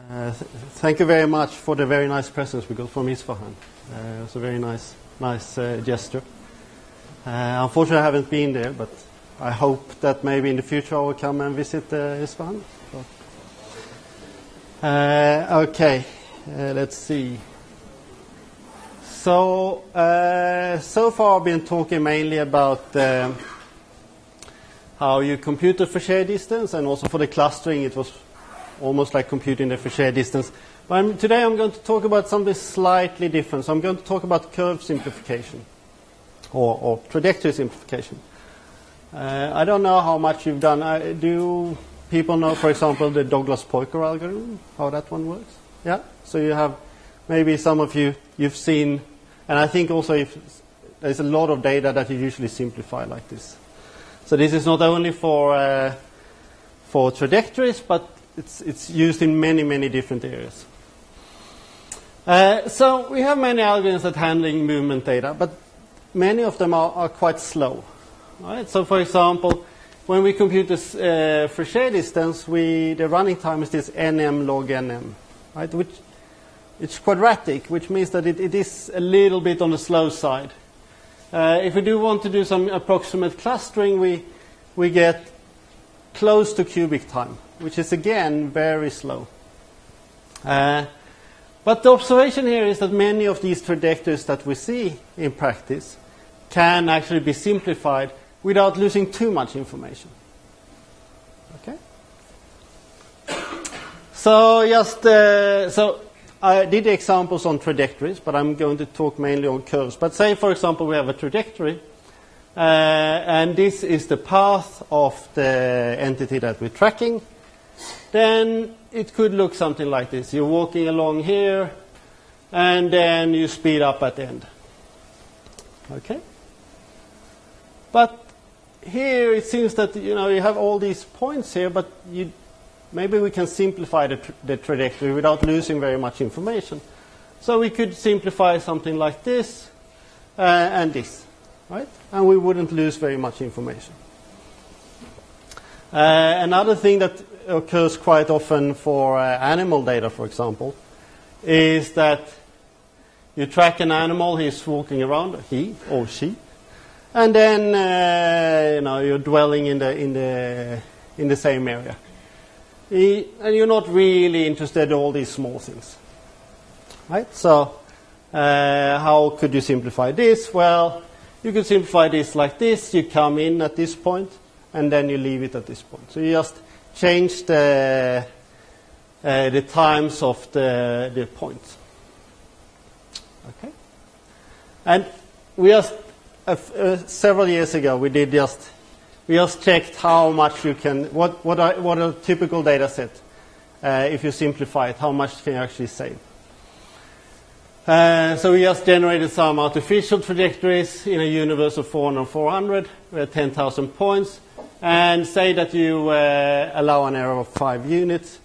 Thank you very much for the very nice presents we got from Isfahan. It was a very nice gesture. Unfortunately, I haven't been there, but I hope that maybe in the future I will come and visit Isfahan. Okay, let's see. So far I've been talking mainly about how you compute the Fauché distance, and also for the clustering it was almost like computing the Fauché distance. But today I'm going to talk about something slightly different. So I'm going to talk about curve simplification or trajectory simplification. I don't know how much you've done. Do people know, for example, the Douglas-Poiker algorithm, how that one works? Yeah? So you have, maybe some of you've seen, and I think also if there's a lot of data that you usually simplify like this. So this is not only for trajectories, but it's used in many different areas. So we have many algorithms that handling movement data, but many of them are quite slow. Right? So for example, when we compute this Fauché distance, the running time is this nm log nm, right? Which it's quadratic, which means that it is a little bit on the slow side. If we do want to do some approximate clustering, we get close to cubic time, which is again very slow. But the observation here is that many of these trajectories that we see in practice can actually be simplified without losing too much information. Okay. So I did examples on trajectories, but I'm going to talk mainly on curves. But say, for example, we have a trajectory, and this is the path of the entity that we're tracking. Then it could look something like this. You're walking along here, and then you speed up at the end. Okay? But here it seems that you have all these points here, but maybe we can simplify the trajectory without losing very much information. So we could simplify something like this and this, right? And we wouldn't lose very much information. Another thing that occurs quite often for animal data, for example, is that you track an animal, he's walking around, he or she, and then you're dwelling in the same area. And you're not really interested in all these small things. Right? So how could you simplify this? Well, you could simplify this like this. You come in at this point, and then you leave it at this point. So you just change the times of the points. Okay? And we just, several years ago, we just checked how much you can, what are typical data set, if you simplify it, how much can you actually save. So we just generated some artificial trajectories in a universe of 400 and 400, 10,000 points, and say that you allow an error of 5 units.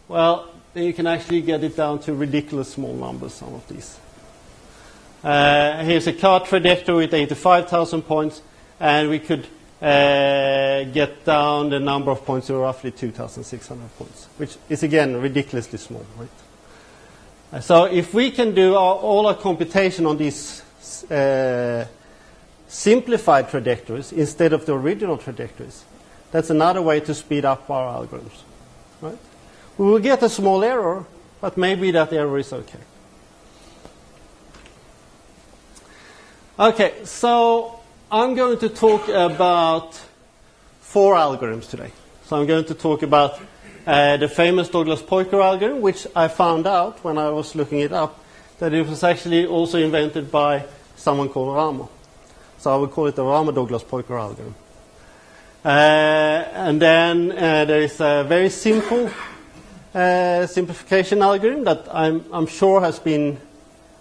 Well, then you can actually get it down to ridiculous small numbers, some of these. Here's a car trajectory with 85,000 points, and we could get down the number of points to roughly 2,600 points, which is again ridiculously small, right? So if we can do all our computation on these simplified trajectories instead of the original trajectories, that's another way to speed up our algorithms, right? We will get a small error, but maybe that error is okay. Okay, so I'm going to talk about 4 algorithms today. So I'm going to talk about the famous Douglas-Poiker algorithm, which I found out when I was looking it up, that it was actually also invented by someone called Ramo. So I would call it the Ramo-Douglas-Poiker algorithm. And then there is a very simple simplification algorithm that I'm sure has been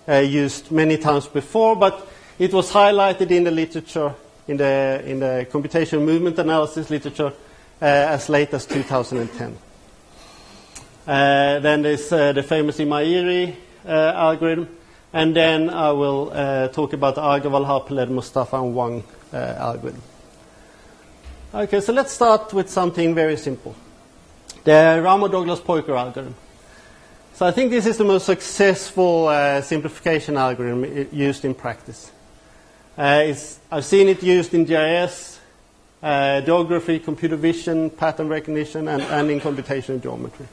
used many times before, but it was highlighted in the literature, in the computational movement analysis literature, as late as 2010. Then there's the famous Imairi algorithm, and then I will talk about the Agarwal, Harpeled, Mustafa, and Wang algorithm. Okay, so let's start with something very simple. The Ramo-Douglas-Poiker algorithm. So I think this is the most successful simplification algorithm used in practice. I've seen it used in GIS, geography, computer vision, pattern recognition, and in computational geometry.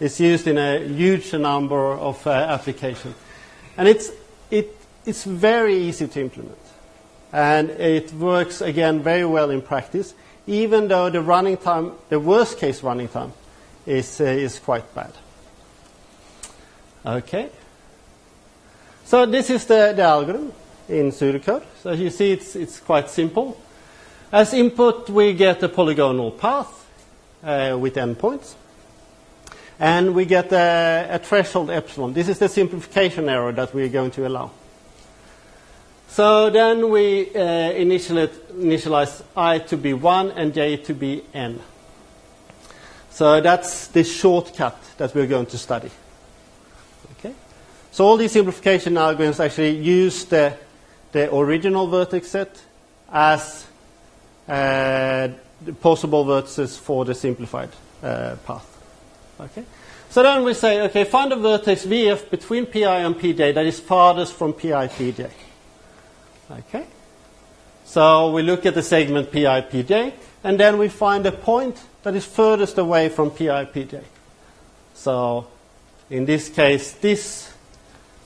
It's used in a huge number of applications. And it's very easy to implement. And it works, again, very well in practice, even though the running time, the worst case running time, is quite bad. Okay. So this is the algorithm in pseudocode. So as you see, it's quite simple. As input, we get a polygonal path with endpoints. And we get a threshold epsilon. This is the simplification error that we're going to allow. So then we initialize I to be 1 and j to be n. So that's the shortcut that we're going to study. Okay. So all these simplification algorithms actually use the original vertex set as the possible vertices for the simplified path. Okay. So then we say, okay, find a vertex VF between PI and PJ that is farthest from PI PJ. Okay. So we look at the segment PI PJ, and then we find a point that is furthest away from PI PJ. So in this case, this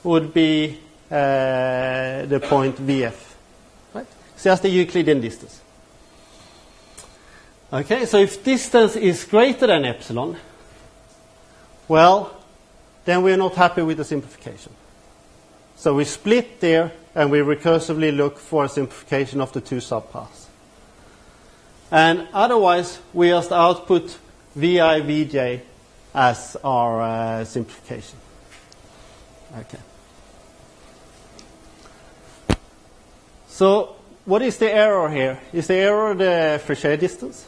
would be the point VF. Right? It's just the Euclidean distance. Okay, so if distance is greater than epsilon, well, then we're not happy with the simplification. So we split there, and we recursively look for a simplification of the two subpaths. And otherwise, we just output VI, Vj as our simplification. Okay. So what is the error here? Is the error the Fréchet distance?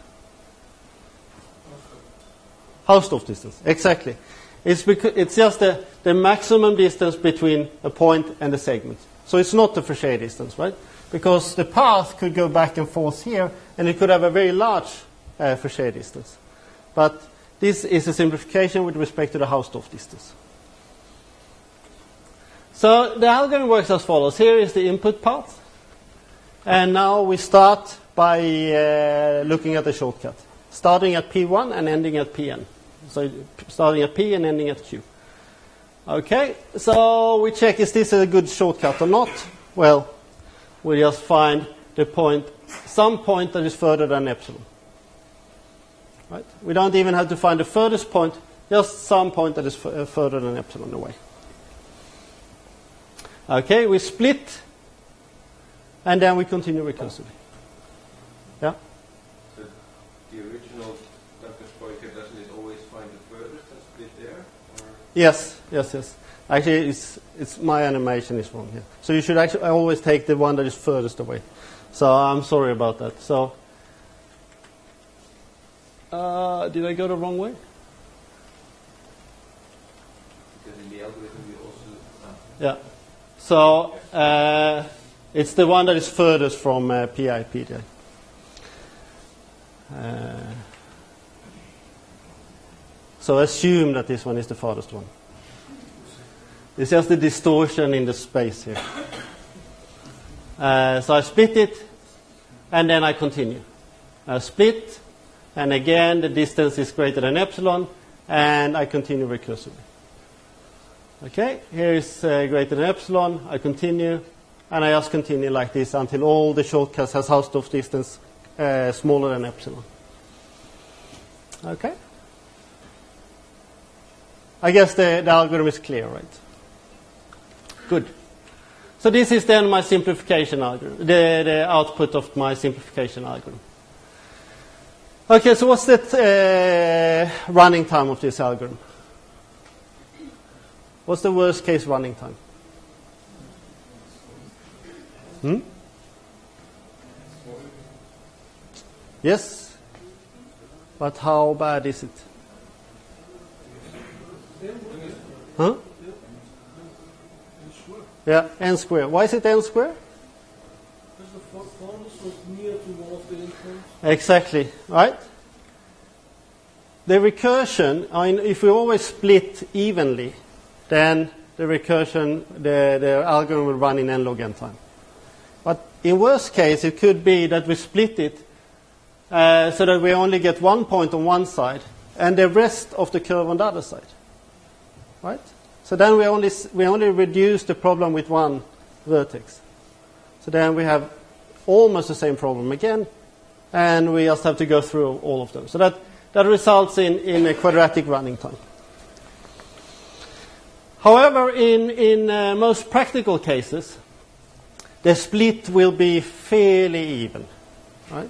Hausdorff distance, exactly. It's just the maximum distance between a point and a segment. So it's not the Fréchet distance, right? Because the path could go back and forth here, and it could have a very large Fréchet distance. But this is a simplification with respect to the Hausdorff distance. So the algorithm works as follows. Here is the input path. And now we start by looking at the shortcut, starting at P1 and ending at Pn. So starting at P and ending at Q. Okay, so we check, is this a good shortcut or not? Well, we just find the point, some point that is further than epsilon. Right? We don't even have to find the furthest point, just some point that is further than epsilon away. Okay, we split, and then we continue recursively. Yeah? So the original Dunker's pointer, doesn't it always find the furthest and split there? Or? Yes. Actually, it's my animation is wrong here. So you should actually always take the one that is furthest away. So I'm sorry about that. So did I go the wrong way? Because in the algorithm we also... Yeah. So it's the one that is furthest from PI PJ. So assume that this one is the farthest one. It's just the distortion in the space here. So I split it, and then I continue. I split, and again the distance is greater than epsilon, and I continue recursively. Okay, here is greater than epsilon, I continue, and I just continue like this until all the shortcuts has Hausdorff distance smaller than epsilon. Okay? I guess the algorithm is clear, right? Good. So this is then my simplification algorithm, the output of my simplification algorithm. Okay, so what's the running time of this algorithm? What's the worst case running time? Yes? But how bad is it? Huh? Yeah, n square. Why is it n square? Because the farthest was near to one of the endpoints. Exactly, right? The recursion, I mean, if we always split evenly, then the recursion, the algorithm will run in n log n time. But in worst case, it could be that we split it so that we only get 1 point on one side and the rest of the curve on the other side. Right? So then we only reduce the problem with one vertex. So then we have almost the same problem again, and we just have to go through all of them. So that results in a quadratic running time. However, in most practical cases, the split will be fairly even, right?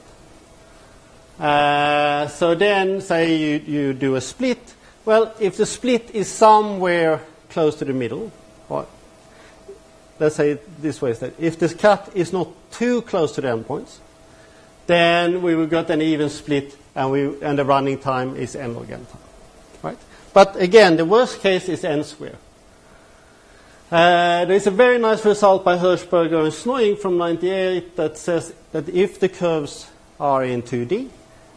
So then, say you do a split. Well, if the split is somewhere close to the middle, or let's say it this way, that if this cut is not too close to the endpoints, then we will get an even split, and the running time is n log n time, right? But again, the worst case is n square. There is a very nice result by Hirschberger and Snoying from 98 that says that if the curves are in 2D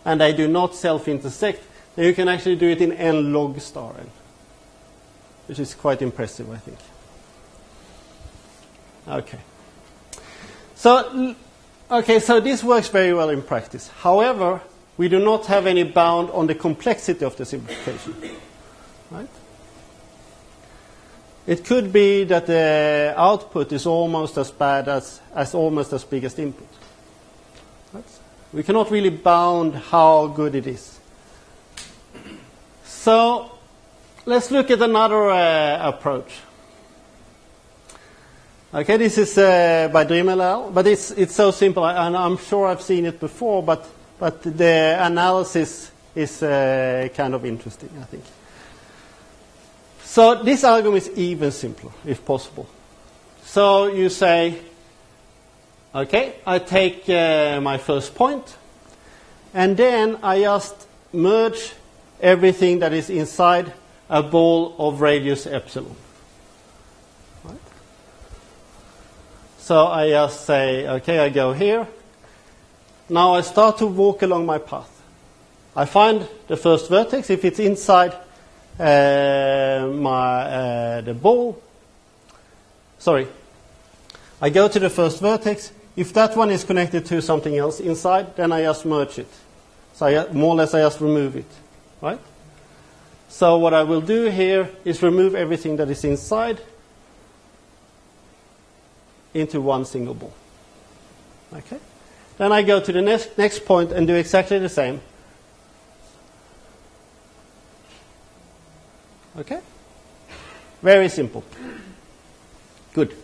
and they do not self-intersect, then you can actually do it in n log star n, which is quite impressive, I think. So this works very well in practice. However, we do not have any bound on the complexity of the simplification, right? It could be that the output is almost as bad as almost as big as the input. Right? We cannot really bound how good it is. So let's look at another approach. Okay, this is by Drimmel, but it's so simple, and I'm sure I've seen it before, but the analysis is kind of interesting, I think. So this algorithm is even simpler, if possible. So you say, okay, I take my first point, and then I just merge everything that is inside a ball of radius epsilon. Right? So I just say, okay, I go here. Now I start to walk along my path. I find the first vertex. If it's inside the ball, I go to the first vertex. If that one is connected to something else inside, then I just merge it. So more or less I just remove it, right? So what I will do here is remove everything that is inside into one single ball. Okay. Then I go to the next point and do exactly the same. Okay? Very simple. Good.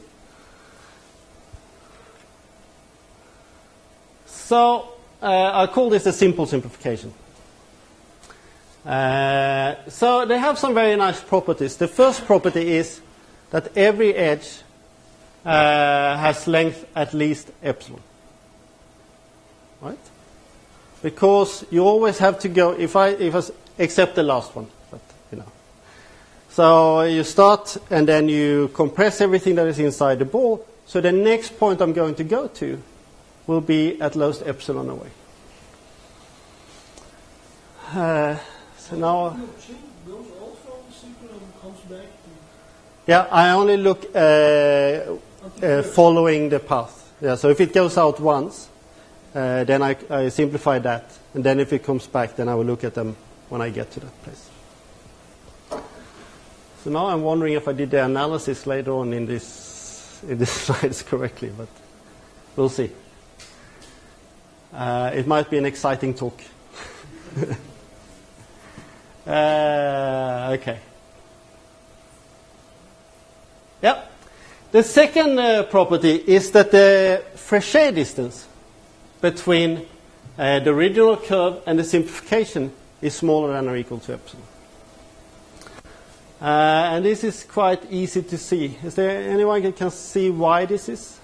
So I call this a simple simplification. So they have some very nice properties. The first property is that every edge has length at least epsilon. Right? Because you always have to go, if I except the last one, but you know. So you start and then you compress everything that is inside the ball. So the next point I'm going to go to will be at lowest epsilon away. So now, goes also secret and comes back to. Yeah, I only look following the path. Yeah, so if it goes out once, then I simplify that, and then if it comes back, then I will look at them when I get to that place. So now I'm wondering if I did the analysis later on in this slides correctly, but we'll see. It might be an exciting talk. Okay. Yep. The second property is that the Frechet distance between the original curve and the simplification is smaller than or equal to epsilon. And this is quite easy to see. Is there anyone who can see why this is?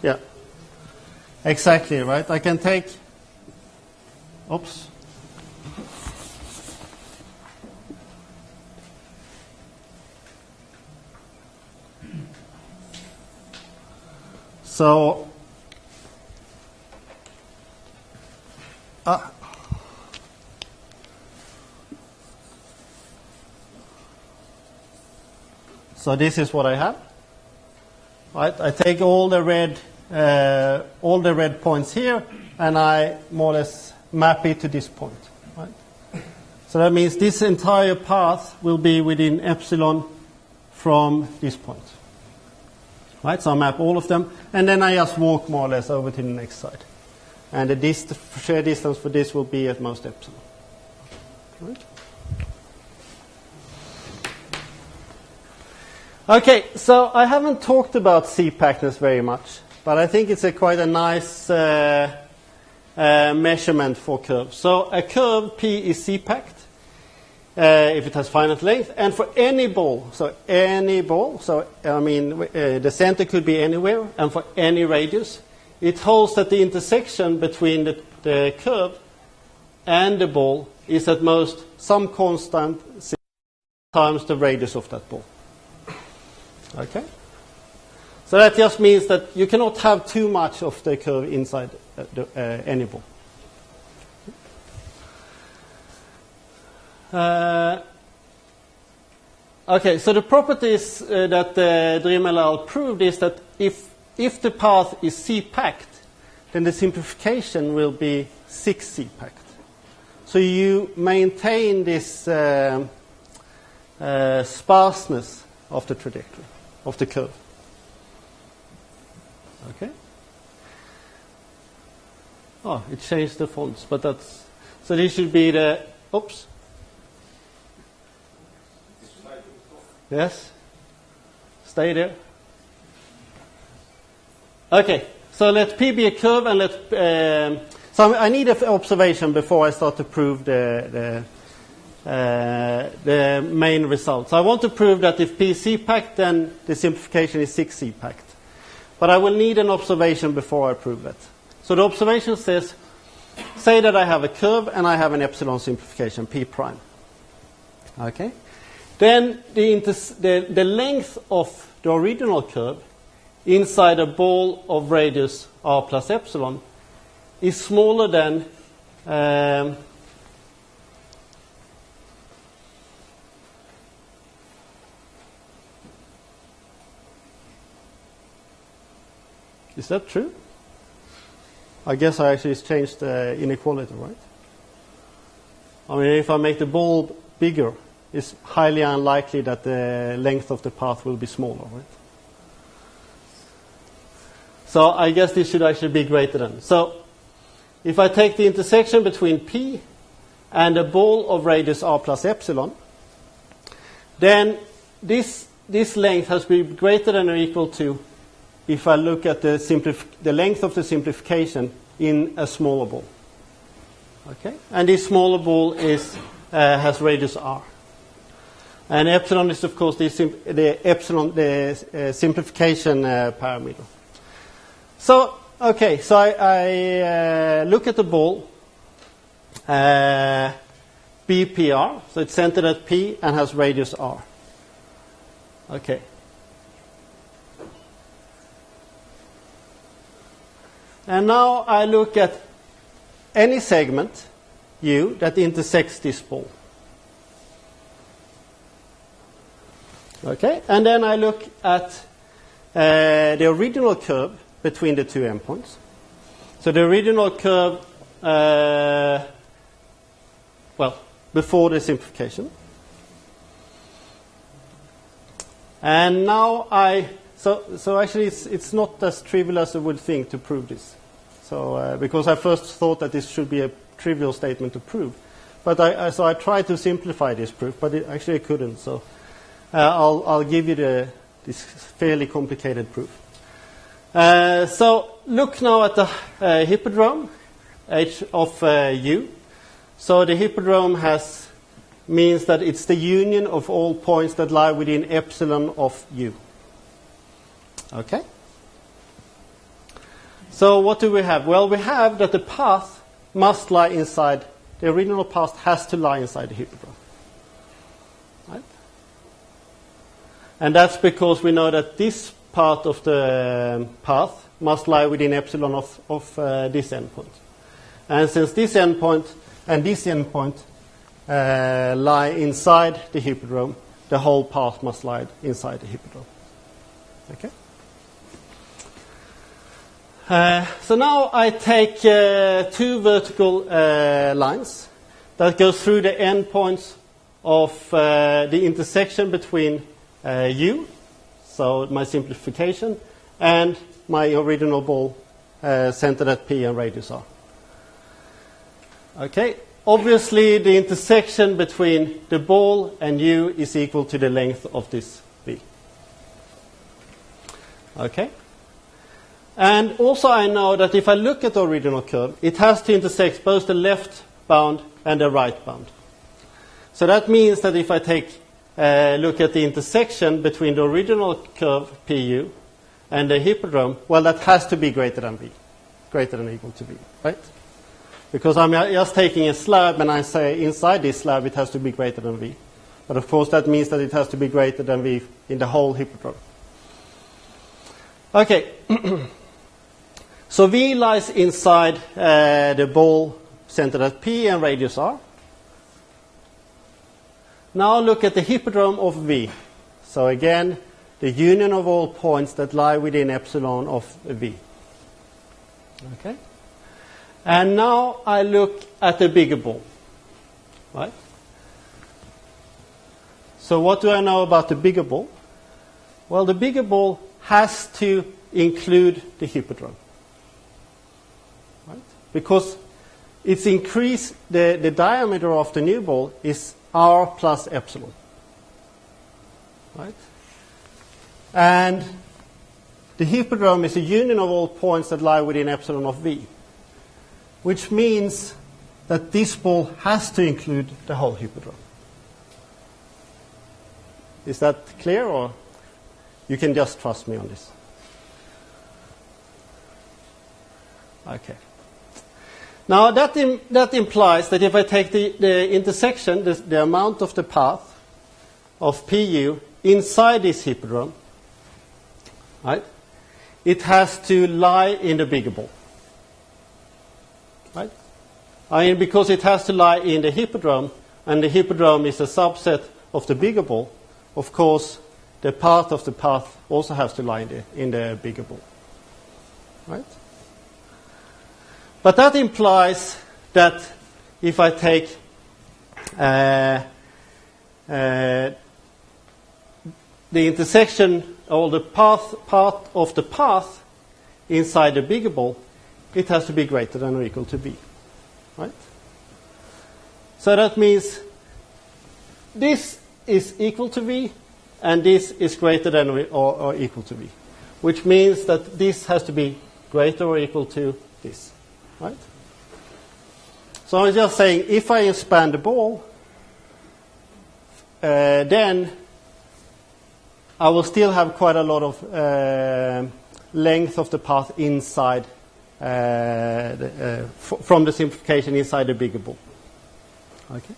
Yeah, exactly, right? I can take, oops. So so this is what I have. Right? I take all the red points here, and I more or less map it to this point. Right? So that means this entire path will be within epsilon from this point. Right? So I map all of them, and then I just walk more or less over to the next side. And the shear distance for this will be at most epsilon. Right? Okay, so I haven't talked about C-pactness very much, but I think it's quite a nice measurement for curves. So a curve P is C-packed if it has finite length, and for any ball, the center could be anywhere, and for any radius, it holds that the intersection between the curve and the ball is at most some constant times the radius of that ball. Okay? So that just means that you cannot have too much of the curve inside any ball. Okay, so the properties that Drimmel proved is that if the path is C-packed, then the simplification will be 6 C-packed. So you maintain this sparseness of the trajectory, of the curve. Okay? Oh, it changed the fonts, but that's... So this should be the... Oops. Yes? Stay there. Okay, so let P be a curve and let... so I need an observation before I start to prove the main result. So I want to prove that if P is C-packed, then the simplification is 6 C-packed. But I will need an observation before I prove that. So the observation says, say that I have a curve and I have an epsilon simplification, P prime. Okay? Then the length of the original curve inside a ball of radius r plus epsilon is smaller than is that true? I guess I actually changed the inequality, right? I mean, if I make the ball bigger, it's highly unlikely that the length of the path will be smaller, right? So I guess this should actually be greater than. So if I take the intersection between P and a ball of radius r plus epsilon, then this length has to be greater than or equal to if I look at the length of the simplification in a smaller ball. Okay? And this smaller ball has radius r. And epsilon is, of course, the simplification parameter. So, okay, so I look at the ball, BPR, so it's centered at P and has radius r. Okay. And now I look at any segment, U, that intersects this ball. Okay, and then I look at the original curve between the two endpoints. So the original curve, before the simplification. And now so actually it's not as trivial as I would think to prove this. So because I first thought that this should be a trivial statement to prove, but I tried to simplify this proof, but actually I couldn't. So I'll give you this fairly complicated proof. So look now at the hippodrome H of U. So the hippodrome means that it's the union of all points that lie within epsilon of U. Okay? So what do we have? Well, we have that the path must lie inside, the original path has to lie inside the hippodrome. Right? And that's because we know that this part of the path must lie within epsilon of this endpoint. And since this endpoint and this endpoint lie inside the hippodrome, the whole path must lie inside the hippodrome. Okay? So now I take two vertical lines that go through the endpoints of the intersection between U, so my simplification, and my original ball centered at P and radius R. Okay, obviously the intersection between the ball and U is equal to the length of this V. Okay, and also I know that if I look at the original curve, it has to intersect both the left bound and the right bound. So that means that if I take look at the intersection between the original curve PU and the hippodrome, well, that has to be greater than V, greater than or equal to V, right? Because I'm just taking a slab and I say inside this slab it has to be greater than V. But of course that means that it has to be greater than V in the whole hippodrome. Okay, so V lies inside the ball centered at P and radius R. Now look at the hippodrome of V. So again, the union of all points that lie within epsilon of V. Okay? And now I look at the bigger ball. Right? So what do I know about the bigger ball? Well, the bigger ball has to include the hippodrome. Right? Because it's increased, the diameter of the new ball is R plus epsilon. Right? And the hippodrome is a union of all points that lie within epsilon of V, which means that this ball has to include the whole hippodrome. Is that clear, or you can just trust me on this? Okay. Now that implies that if I take the intersection, the amount of the path of PU inside this hippodrome, right, it has to lie in the bigger ball. Right? I mean, because it has to lie in the hippodrome, and the hippodrome is a subset of the bigger ball, of course, the part of the path also has to lie in the bigger ball. Right? But that implies that if I take the intersection or the part of the path inside the bigger ball, it has to be greater than or equal to V. Right? So that means this is equal to V and this is greater than or equal to V, which means that this has to be greater or equal to this. Right? So I'm just saying if I expand the ball, then I will still have quite a lot of length of the path inside from the simplification inside the bigger ball. Okay.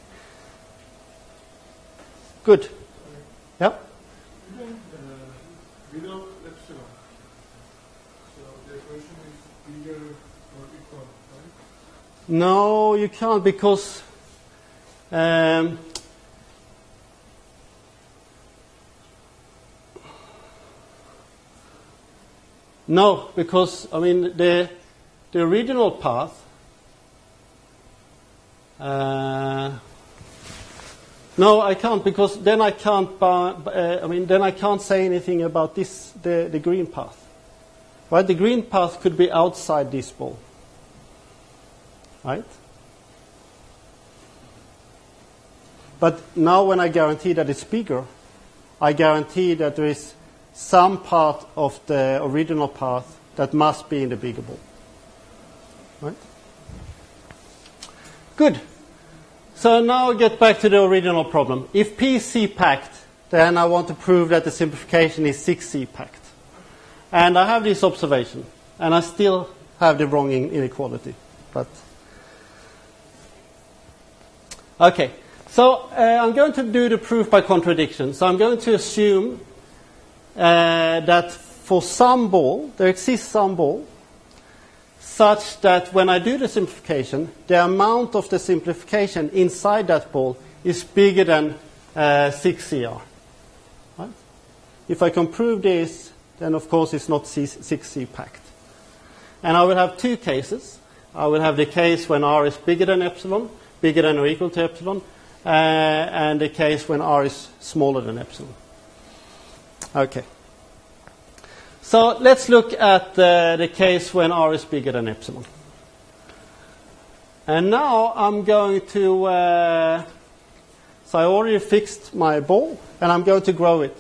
Good. Yeah. Without epsilon, so the equation is bigger or equal, right? No, you can't, because no, because I mean the original path. No, I can't, because then I can't. Then I can't say anything about this. The green path, right? The green path could be outside this ball, right? But now, when I guarantee that it's bigger, I guarantee that there is some part of the original path that must be in the bigger ball, right? Good. So now get back to the original problem. If P is C-packed, then I want to prove that the simplification is 6 C-packed. And I have this observation, and I still have the wrong inequality. But okay, so I'm going to do the proof by contradiction. So I'm going to assume that for some ball, there exists some ball, such that when I do the simplification, the amount of the simplification inside that ball is bigger than 6 CR. Right? If I can prove this, then of course it's not 6C packed. And I will have two cases. I will have the case when R is bigger than epsilon, bigger than or equal to epsilon, and the case when R is smaller than epsilon. Okay. So let's look at the case when R is bigger than epsilon. And now I'm going to, so I already fixed my ball, and I'm going to grow it.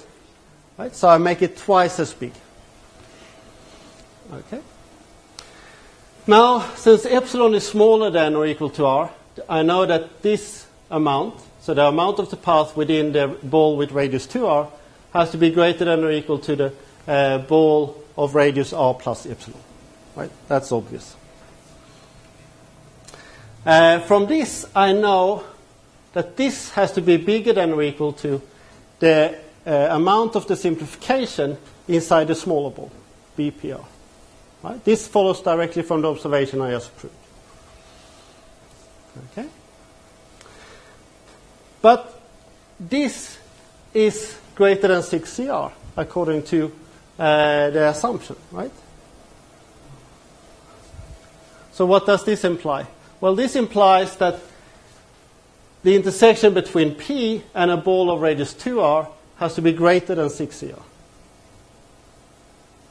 Right? So I make it twice as big. Okay. Now, since epsilon is smaller than or equal to R, I know that this amount, so the amount of the path within the ball with radius 2R, has to be greater than or equal to the ball of radius R plus epsilon. Right? That's obvious. From this, I know that this has to be bigger than or equal to the amount of the simplification inside the smaller ball, BPR. Right? This follows directly from the observation I just proved. Okay? But this is greater than 6 CR, according to the assumption, right? So what does this imply? Well, this implies that the intersection between P and a ball of radius 2R has to be greater than 6 CR.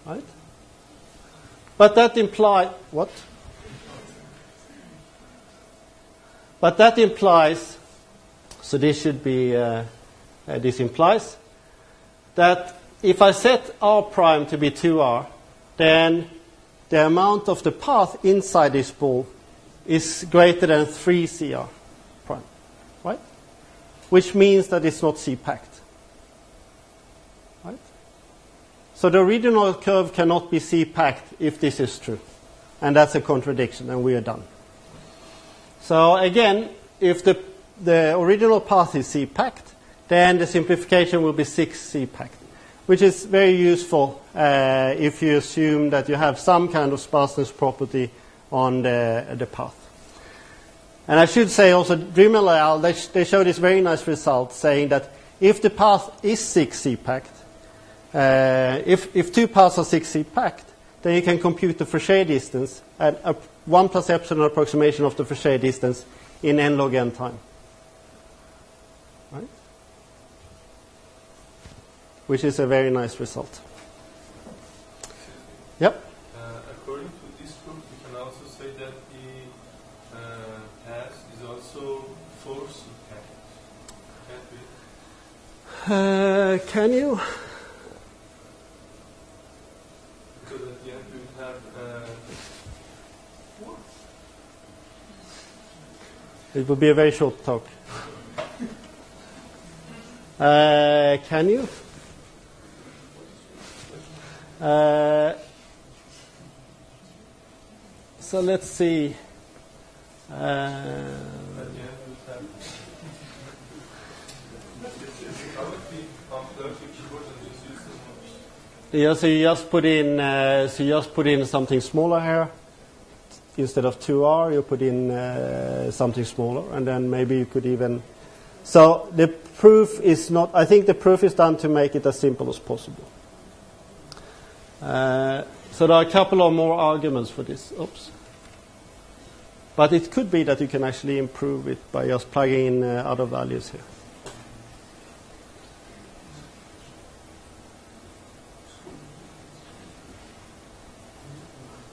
Right? But that implies, what? But that implies, so this should be, this implies that if I set R prime to be 2R, then the amount of the path inside this ball is greater than 3 CR prime, right? Which means that it's not C-packed, right? So the original curve cannot be C-packed if this is true. And that's a contradiction, and we are done. So again, if the original path is C-packed, then the simplification will be 6 C-packed, which is very useful if you assume that you have some kind of sparseness property on the path. And I should say also, Drimmel et al., they show this very nice result saying that if the path is 6 C-packed, if two paths are 6 C-packed, then you can compute the Frechet distance at a 1 plus epsilon approximation of the Frechet distance in n log n time. Right? Which is a very nice result. Yep? According to this proof, we can also say that the path is also 4C packed. Can you? Because at the end we will have It will be a very short talk. Can you? So let's see. Yeah, so you just put in something smaller here. Instead of 2R, you put in something smaller, and then maybe you could even. So the proof is not. I think the proof is done to make it as simple as possible. So there are a couple of more arguments for this. Oops. But it could be that you can actually improve it by just plugging in other values here.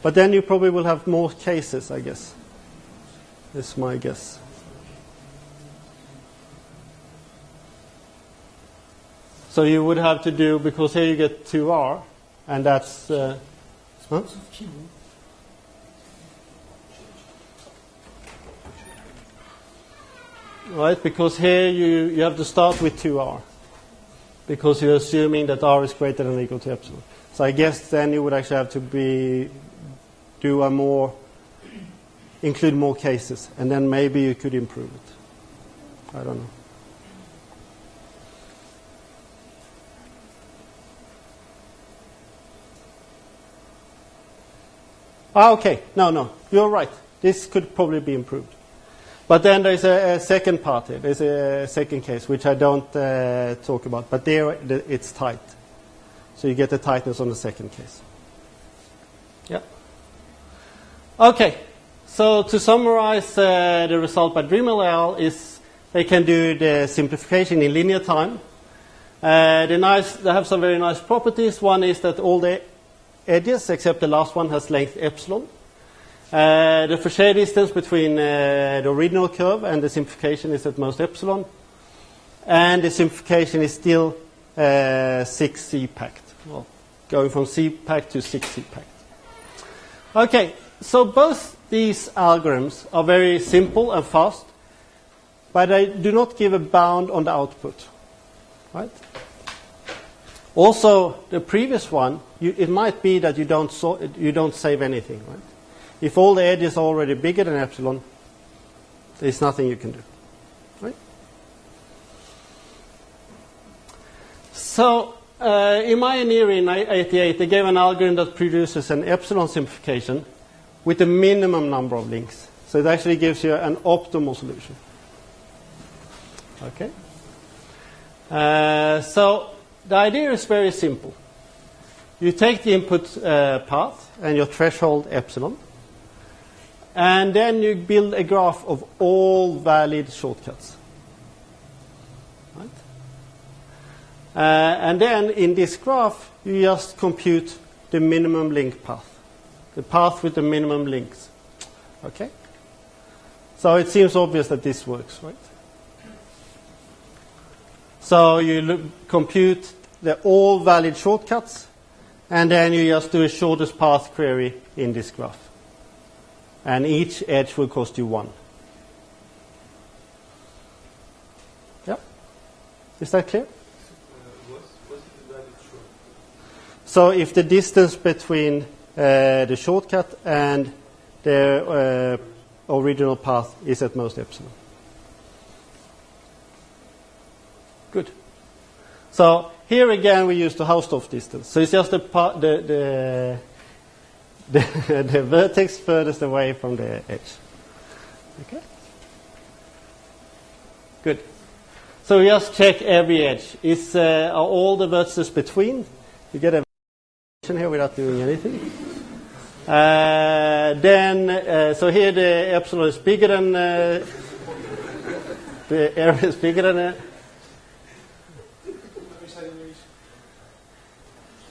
But then you probably will have more cases, I guess. That's my guess. So you would have to do, because here you get 2R, and that's... huh? Right, because here you have to start with 2R, because you're assuming that R is greater than or equal to epsilon. So I guess then you would actually have to include more cases, and then maybe you could improve it. I don't know. Okay. No. You're right. This could probably be improved. But then there's a second part here. There's a second case, which I don't talk about. But there it's tight. So you get the tightness on the second case. Yeah. Okay. So to summarize the result by Dreamel et al. Is they can do the simplification in linear time. They have some very nice properties. One is that all the edges, except the last one, has length epsilon. The Fauché distance between the original curve and the simplification is at most epsilon. And the simplification is still 6C packed. Well, going from C packed to 6C packed. Okay, so both these algorithms are very simple and fast, but they do not give a bound on the output. Right? Also, the previous one, it might be that you don't save anything. Right? If all the edges are already bigger than epsilon, there's nothing you can do. Right? So, in Pioneer in 1988, they gave an algorithm that produces an epsilon simplification with a minimum number of links. So it actually gives you an optimal solution. Okay? So the idea is very simple. You take the input path and your threshold epsilon, and then you build a graph of all valid shortcuts. Right? And then in this graph, you just compute the minimum link path, the path with the minimum links. Okay? So it seems obvious that this works, right? So you compute all valid shortcuts, and then you just do a shortest path query in this graph. And each edge will cost you 1. Yep. Is that clear? What's the valid shortcut? So if the distance between the shortcut and the original path is at most epsilon. Good. So here again we use the Hausdorff distance. So it's just the vertex furthest away from the edge. Okay. Good. So we just check every edge. Are all the vertices between? You get a here without doing anything. So here the epsilon is bigger than the area is bigger than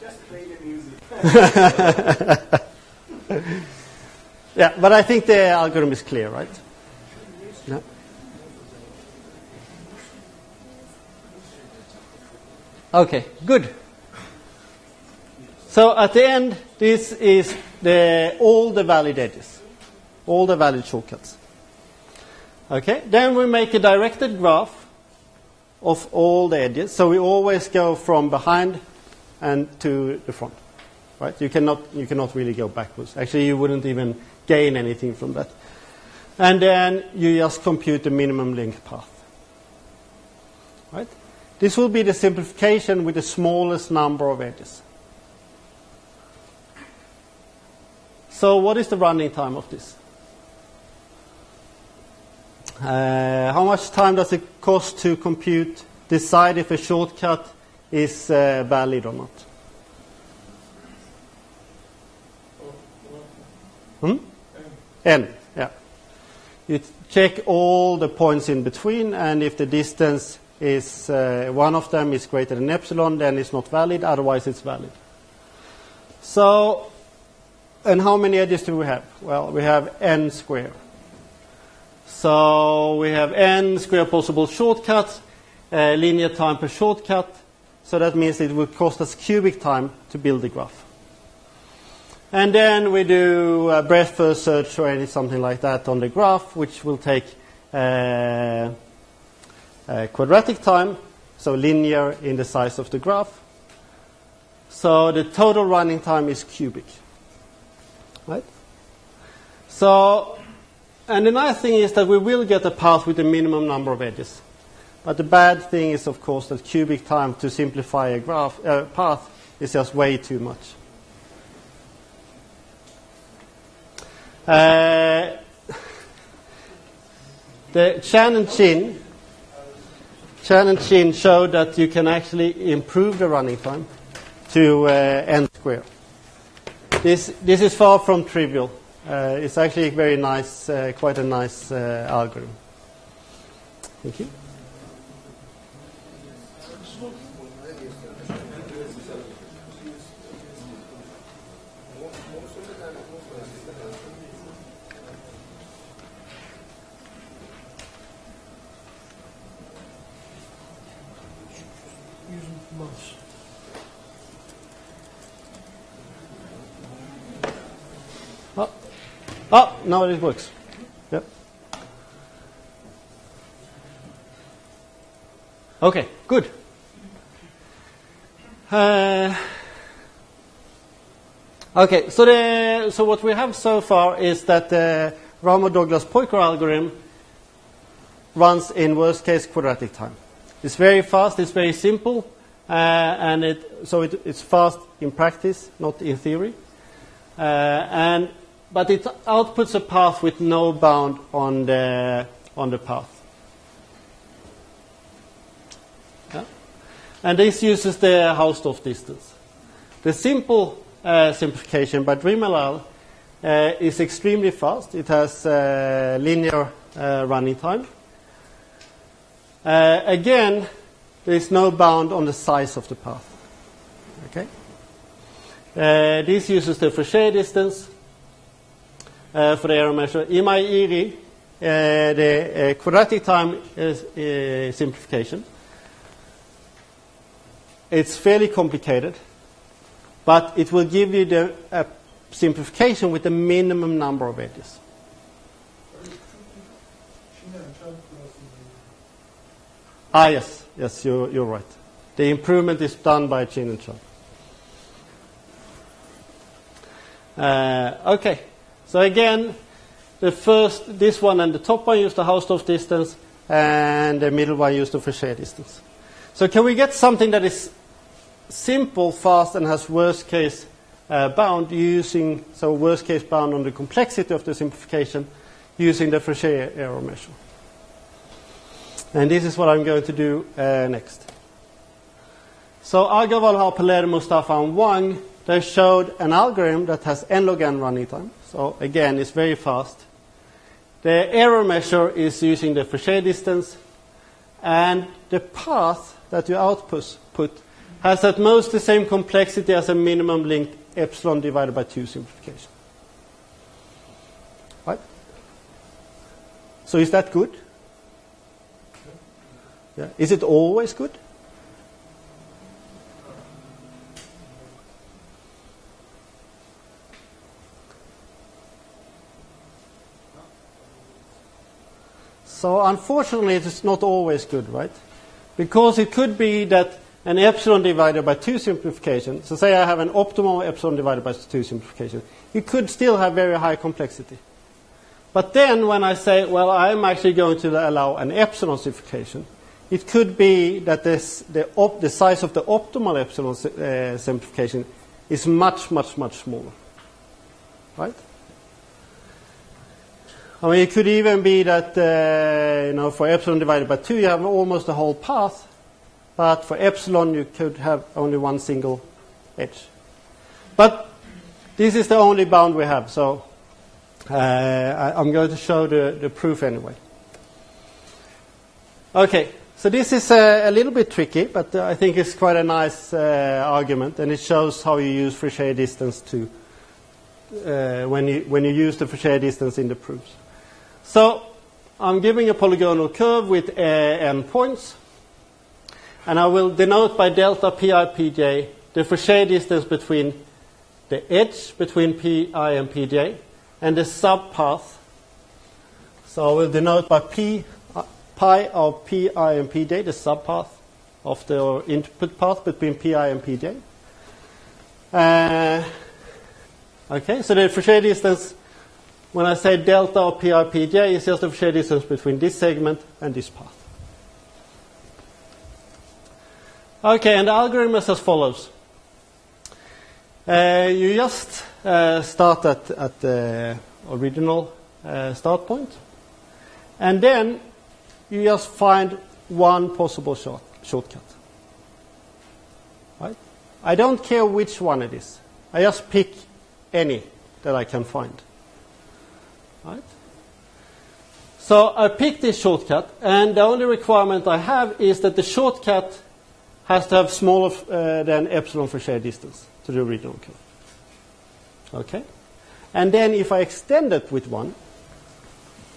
Just play the music. Yeah, but I think the algorithm is clear, right? No? Okay, good. So at the end, this is all the valid edges, all the valid shortcuts. Okay, then we make a directed graph of all the edges. So we always go from behind and to the front. Right? You cannot really go backwards. Actually, you wouldn't even gain anything from that. And then you just compute the minimum link path. Right? This will be the simplification with the smallest number of edges. So what is the running time of this? How much time does it cost to decide if a shortcut is valid or not? N, yeah. You check all the points in between, and if the distance is one of them is greater than epsilon, then it's not valid, otherwise it's valid. So, and how many edges do we have? Well, we have n square. So we have n square possible shortcuts, linear time per shortcut. So that means it will cost us cubic time to build the graph. And then we do breadth first search or something like that on the graph, which will take quadratic time, so linear in the size of the graph. So the total running time is cubic. Right? So, and the nice thing is that we will get a path with a minimum number of edges. But the bad thing is, of course, that cubic time to simplify a path is just way too much. The Chan and Chin showed that you can actually improve the running time to n square. This is far from trivial. It's actually very nice, quite a nice algorithm. Thank you. Oh, now it works. Yep. Okay, good. Okay, so what we have so far is that the Ramo-Douglas-Poikar algorithm runs in worst-case quadratic time. It's very fast. It's very simple, and it's fast in practice, not in theory, but it outputs a path with no bound on the path. Yeah? And this uses the Hausdorff distance. The simple simplification by Drimalal is extremely fast. It has linear running time. Again, there is no bound on the size of the path. Okay. This uses the Frechet distance for the error measure. Imai-Iri, the quadratic time is simplification. It's fairly complicated, but it will give you the simplification with the minimum number of edges. Yes, you're right. The improvement is done by Chin and Chan. Okay, so again, this one and the top one use the Hausdorff distance, and the middle one use the Frechet distance. So can we get something that is simple, fast, and has worst case bound worst case bound on the complexity of the simplification using the Frechet error measure? And this is what I'm going to do next. So Agarwal, Harpeler, Mustafa, and Wang, they showed an algorithm that has n log n running time. So again, it's very fast. The error measure is using the Frechet distance, and the path that you output has at most the same complexity as a minimum length epsilon divided by 2 simplification. Right? So is that good? Yeah. Is it always good? So unfortunately, it is not always good, right? Because it could be that an epsilon divided by 2 simplification, so say I have an optimal epsilon divided by 2 simplification, it could still have very high complexity. But then when I say, well, I'm actually going to allow an epsilon simplification, it could be that the size of the optimal epsilon simplification is much, much, much smaller. Right? I mean, it could even be that, for epsilon divided by 2, you have almost the whole path. But for epsilon, you could have only one single edge. But this is the only bound we have. So I'm going to show the proof anyway. Okay. So this is a little bit tricky, but I think it's quite a nice argument, and it shows how you use Frechet distance to when you use the Frechet distance in the proofs. So I'm giving a polygonal curve with n points, and I will denote by delta pi pj the Frechet distance between the edge between pi and pj and the subpath. So I will denote by pi of pi and pj, the subpath of the input path between pi and pj. Okay, so the Frechet distance, when I say delta of pi pj, is just the Frechet distance between this segment and this path. Okay, and the algorithm is as follows. You just start at original start point. And then you just find one possible shortcut. Right? I don't care which one it is. I just pick any that I can find. Right? So I pick this shortcut, and the only requirement I have is that the shortcut has to have smaller than epsilon Fréchet distance to the original curve. Okay? And then if I extend it with 1,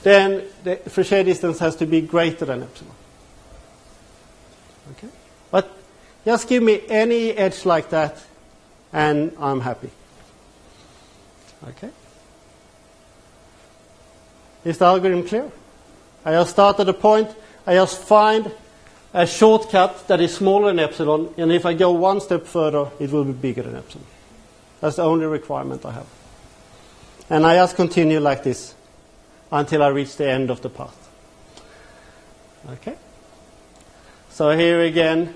then the Fréchet distance has to be greater than epsilon. Okay? But just give me any edge like that, and I'm happy. Okay? Is the algorithm clear? I just start at a point, I just find a shortcut that is smaller than epsilon, and if I go one step further, it will be bigger than epsilon. That's the only requirement I have. And I just continue like this until I reach the end of the path. Okay? So here again,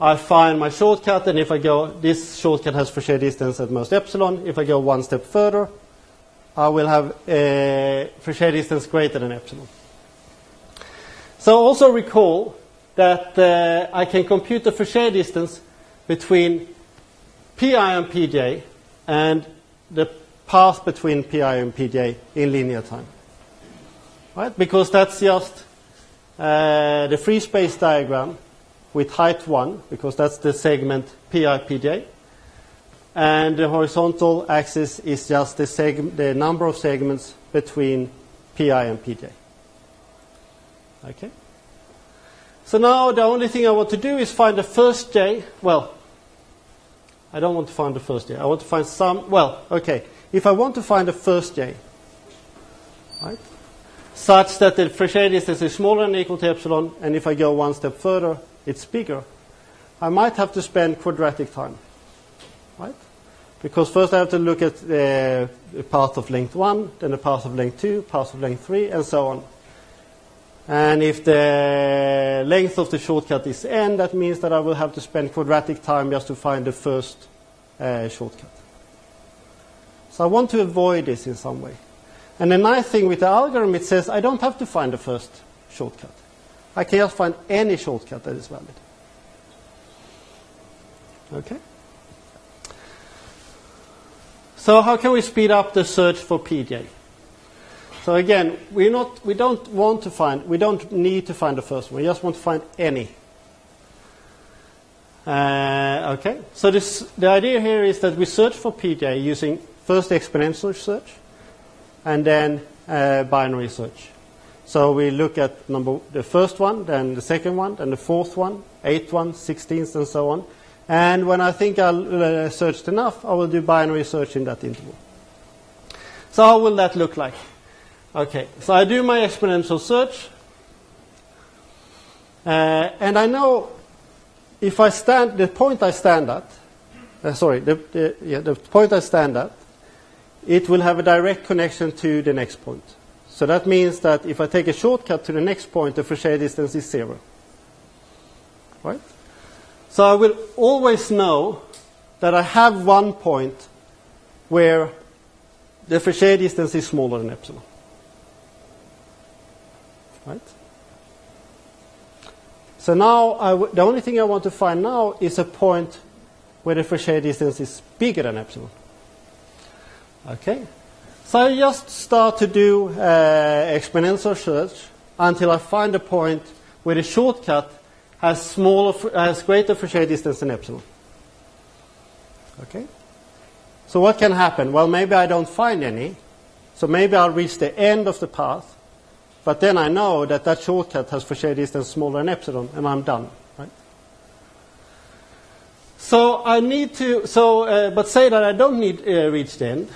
I find my shortcut, and if I go, this shortcut has Fréchet distance at most epsilon. If I go one step further, I will have a Fréchet distance greater than epsilon. So also recall that I can compute the Fréchet distance between pi and pj and the path between pi and pj in linear time. Right? Because that's just the free space diagram with height 1, because that's the segment pi pj. And the horizontal axis is just the number of segments between pi and pj. Okay? So now the only thing I want to do is find the first j. Well, I don't want to find the first j. I want to find some. Well, okay. If I want to find the first j, right, such that the Fréchet distance is smaller than or equal to epsilon, and if I go one step further, it's bigger, I might have to spend quadratic time. Right? Because first I have to look at the path of length 1, then the path of length 2, path of length 3, and so on. And if the length of the shortcut is n, that means that I will have to spend quadratic time just to find the first shortcut. So I want to avoid this in some way. And the nice thing with the algorithm, it says I don't have to find the first shortcut. I can just find any shortcut that is valid. Okay? So how can we speed up the search for pj? So again, we don't need to find the first one. We just want to find any. Okay. So the idea here is that we search for pj using first exponential search, and then binary search. So we look at the first one, then the second one, then the fourth one, 8th one, 16th, and so on. And when I think I've searched enough, I will do binary search in that interval. So how will that look like? Okay, so I do my exponential search. And I know if I stand, the point I stand at, the point I stand at, it will have a direct connection to the next point. So that means that if I take a shortcut to the next point, the Fréchet distance is 0. Right? So I will always know that I have one point where the Fréchet distance is smaller than epsilon. Right? So now the only thing I want to find now is a point where the Fréchet distance is bigger than epsilon. Okay? So I just start to do exponential search until I find a point where the shortcut has greater Fréchet distance than epsilon. Okay? So what can happen? Well, maybe I don't find any. So maybe I'll reach the end of the path. But then I know that that shortcut has Fréchet distance smaller than epsilon, and I'm done. Right? So I need to. But say that I don't need reach the end.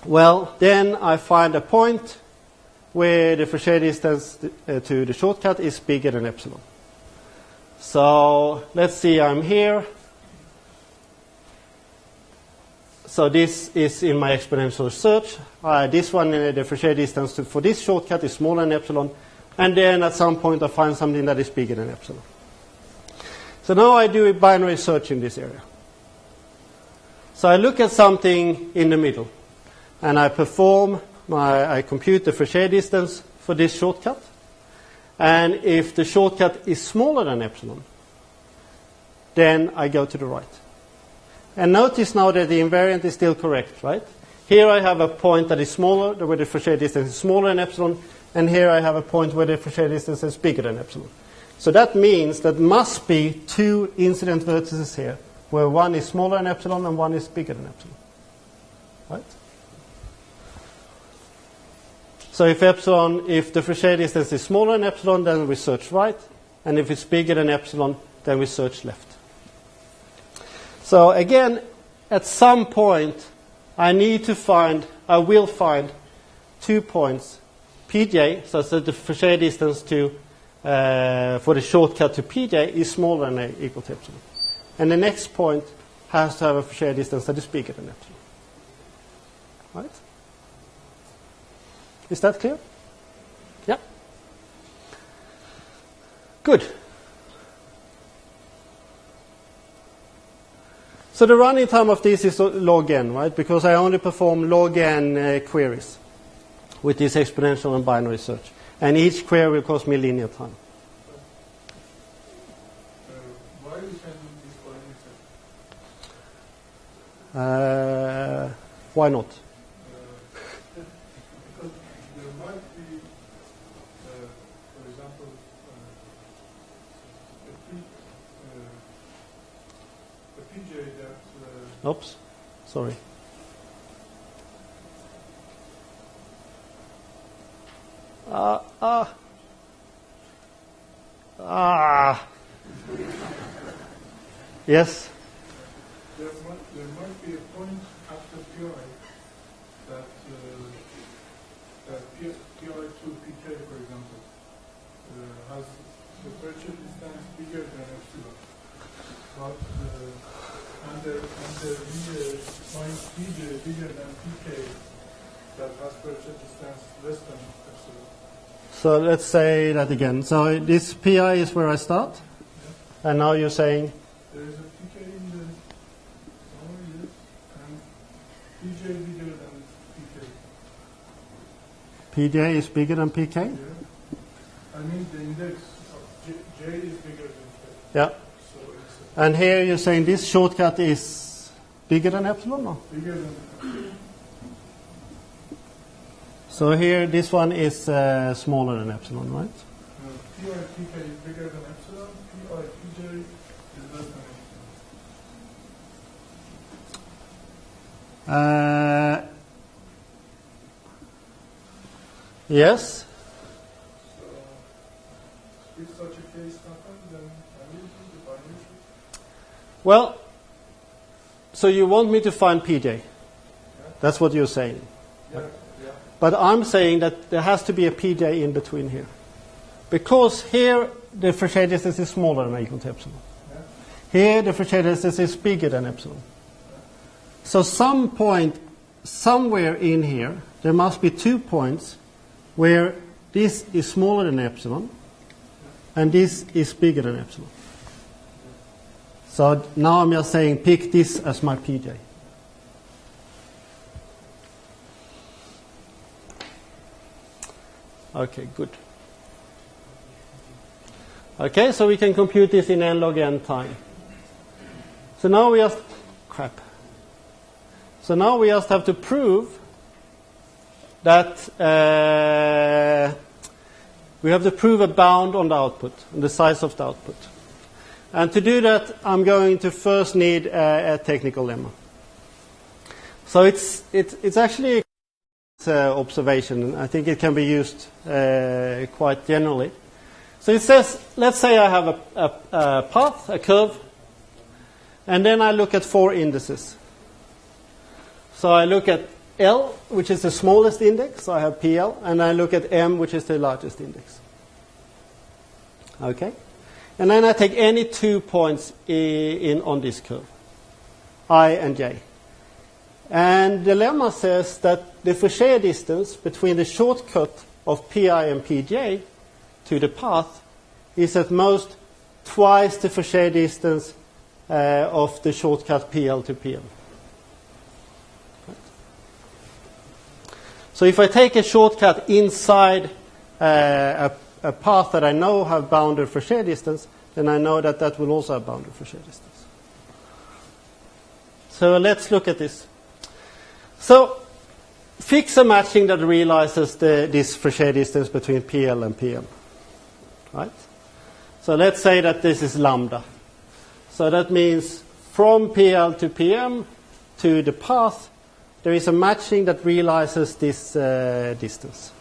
Well, then I find a point where the Fréchet distance to the shortcut is bigger than epsilon. So let's see, I'm here. So this is in my exponential search. This one, the Fréchet distance for this shortcut is smaller than epsilon. And then at some point I find something that is bigger than epsilon. So now I do a binary search in this area. So I look at something in the middle. and I compute the Frechet distance for this shortcut. And if the shortcut is smaller than epsilon, then I go to the right. And notice now that the invariant is still correct, right? Here I have a point that is smaller, where the Frechet distance is smaller than epsilon, and here I have a point where the Frechet distance is bigger than epsilon. So that means that must be two incident vertices here, where one is smaller than epsilon and one is bigger than epsilon. Right? So if the Frechet distance is smaller than epsilon, then we search right, and if it's bigger than epsilon, then we search left. So again, at some point, I will find 2 points, pj, such that the Frechet distance for the shortcut to pj is smaller than or equal to epsilon. And the next point has to have a Frechet distance that is bigger than epsilon. Right? Is that clear? Yeah. Good. So the running time of this is log n, right? Because I only perform log n queries with this exponential and binary search. And each query will cost me linear time. Why we can do this binary search? Why not? Because there might be, for example, a PJ that... Oops, sorry. Yes? There might be a point after PI that PI to PK, for example, has the Frechet distance bigger than epsilon. But under the point PJ bigger than PK that has Frechet distance less than epsilon. So let's say that again. So this PI is where I start, and now you're saying? There is a PK in the yes, and PJ bigger than PK. PJ is bigger than PK? Yeah. I mean the index of J is bigger than K. Yeah. So it's And here you're saying this shortcut is bigger than epsilon? Or? bigger than epsilon. So here this one is smaller than epsilon, right? PI PK is bigger than epsilon. PI PJ is less than epsilon. Yes. So if such a case happens, then I will do the binary search. Well, so you want me to find PJ? That's what you're saying. Yeah. But I'm saying that there has to be a PJ in between here. Because here the Frechet distance is smaller than or equal to epsilon. Yeah. Here the Frechet distance is bigger than epsilon. So some point somewhere in here, there must be 2 points where this is smaller than epsilon and this is bigger than epsilon. So now I'm just saying pick this as my PJ. Okay, good. Okay, so we can compute this in n log n time. So now we just So now we just have to prove that we have to prove a bound on the output, on the size of the output. And to do that, I'm going to first need a technical lemma. So it's actually observation. I think it can be used quite generally. So it says, let's say I have a path, a curve, and then I look at 4 indices. So I look at L, which is the smallest index, so I have PL, and I look at M, which is the largest index. Okay? And then I take any 2 points on this curve, I and J. And the lemma says that the Frechet distance between the shortcut of PI and PJ to the path is at most twice the Frechet distance of the shortcut PL to PM. Right. So if I take a shortcut inside a path that I know have bounded Fréchet distance, then I know that that will also have bounded Fréchet distance. So let's look at this. So fix a matching that realizes this Fréchet distance between PL and PM. Right? So let's say that this is lambda. So that means from PL to PM to the path, there is a matching that realizes this distance.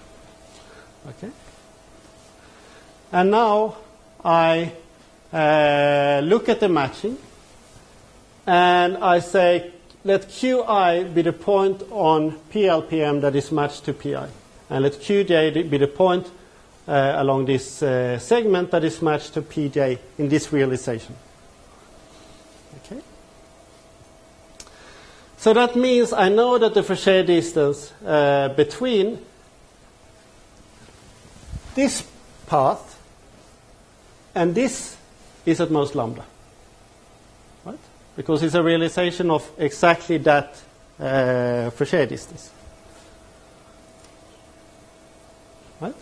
Okay? And now I look at the matching and I say, let Qi be the point on PLPM that is matched to Pi. And let Qj be the point along this segment that is matched to Pj in this realization. Okay? So that means I know that the Fréchet distance between this path and this is at most lambda. Right? Because it's a realization of exactly that Fréchet distance. Right?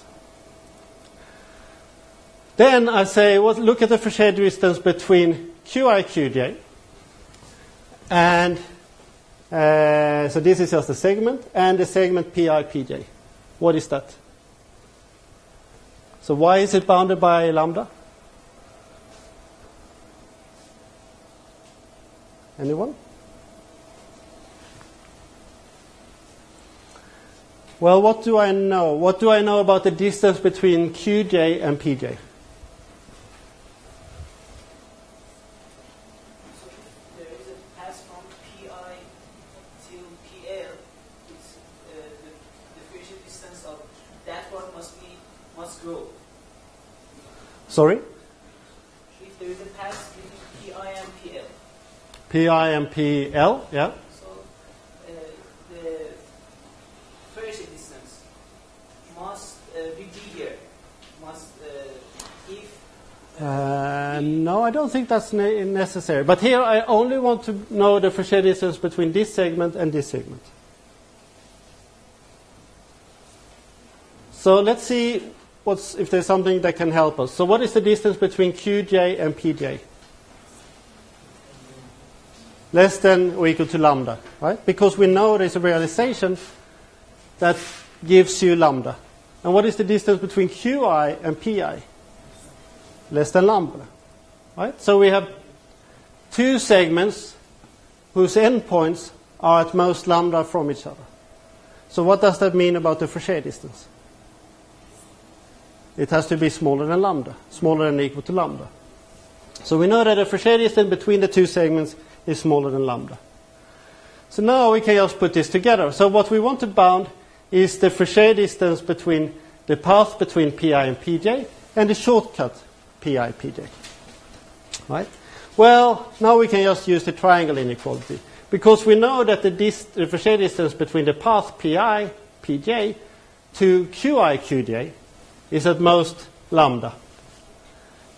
Then I say, well, look at the Fréchet distance between Qi, Qj. And so this is just a segment, and the segment Pi, Pj. What is that? So why is it bounded by lambda? Anyone? Well, what do I know? What do I know about the distance between Qj and Pj? So if there is a pass from Pi to PL, it's, the Fréchet distance of that one must grow. Sorry? If there is a pass between Pi and PL. Pi and PL, yeah. So the Fréchet distance must be bigger. Must if no, I don't think that's necessary. But here I only want to know the Fréchet distance between this segment and this segment. So let's see if there's something that can help us. So what is the distance between Qj and Pj? Less than or equal to lambda, right? Because we know there's a realization that gives you lambda. And what is the distance between Qi and Pi? Less than lambda, right? So we have two segments whose endpoints are at most lambda from each other. So what does that mean about the Fréchet distance? It has to be smaller than lambda, smaller than or equal to lambda. So we know that the Fréchet distance between the two segments is smaller than lambda. So now we can just put this together. So what we want to bound is the Fréchet distance between the path between Pi and Pj and the shortcut Pi, Pj. Right? Well, now we can just use the triangle inequality. Because we know that the Fréchet distance between the path Pi, Pj to Qi, Qj is at most lambda.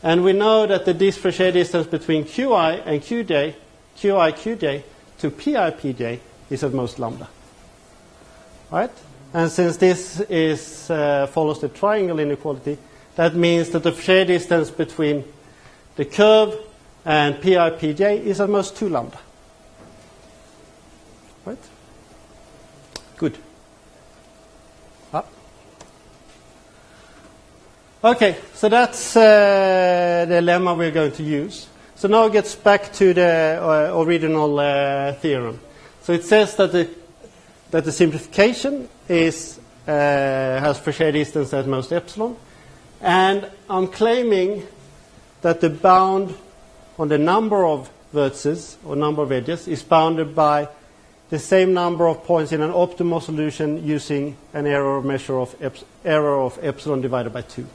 And we know that the Fréchet distance between Qi and Qj, Qi, Qj to Pi, Pj is at most lambda. Right? And since this is follows the triangle inequality, that means that the Fréchet distance between the curve and Pi, Pj is at most 2 lambda. Right? Good. Okay, so that's the lemma we're going to use. So now it gets back to the original theorem. So it says that the simplification is has Fréchet distance at most epsilon, and I'm claiming that the bound on the number of vertices or number of edges is bounded by the same number of points in an optimal solution using an error measure of error of epsilon divided by 2.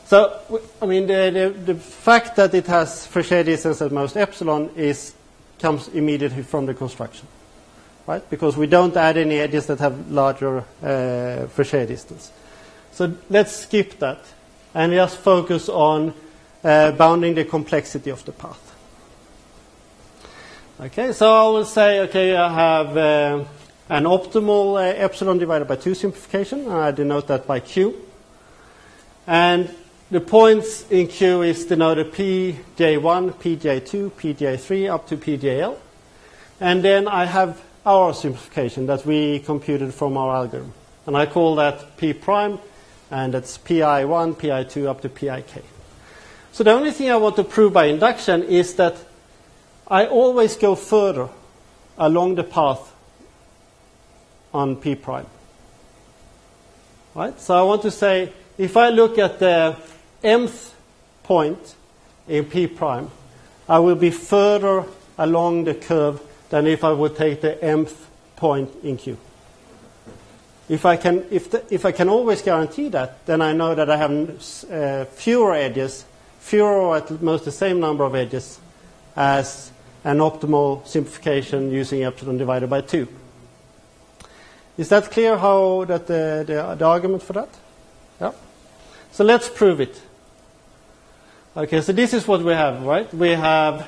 So, I mean, the fact that it has Fréchet distance at most epsilon comes immediately from the construction, right? Because we don't add any edges that have larger Fréchet distance. So let's skip that and just focus on bounding the complexity of the path. Okay, so I will say, okay, I have an optimal epsilon divided by 2 simplification, and I denote that by Q. And the points in Q is denoted Pj1, Pj2, Pj3 up to Pjl. And then I have our simplification that we computed from our algorithm. And I call that P prime, and that's Pi1, Pi2 up to Pik. So the only thing I want to prove by induction is that I always go further along the path on P prime. Right? So I want to say, if I look at the mth point in P prime, I will be further along the curve than if I would take the mth point in Q. If I can always guarantee that, then I know that I have fewer edges, fewer or at most the same number of edges as an optimal simplification using epsilon divided by 2. Is that clear how that the argument for that? Yeah. So let's prove it. Okay, so this is what we have, right? We have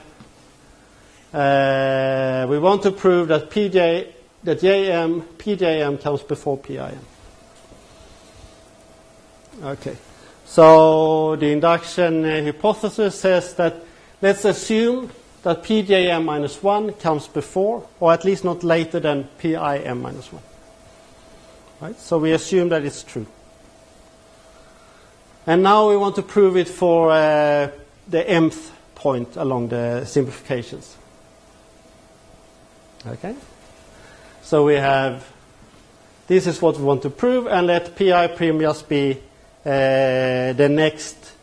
we want to prove that PJM comes before PIM. Okay. So the induction hypothesis says that let's assume that PJM minus 1 comes before, or at least not later than PIM minus 1. Right? So we assume that it's true. And now we want to prove it for the mth point along the simplifications. Okay? So we have, this is what we want to prove, and let Pi prim just be the next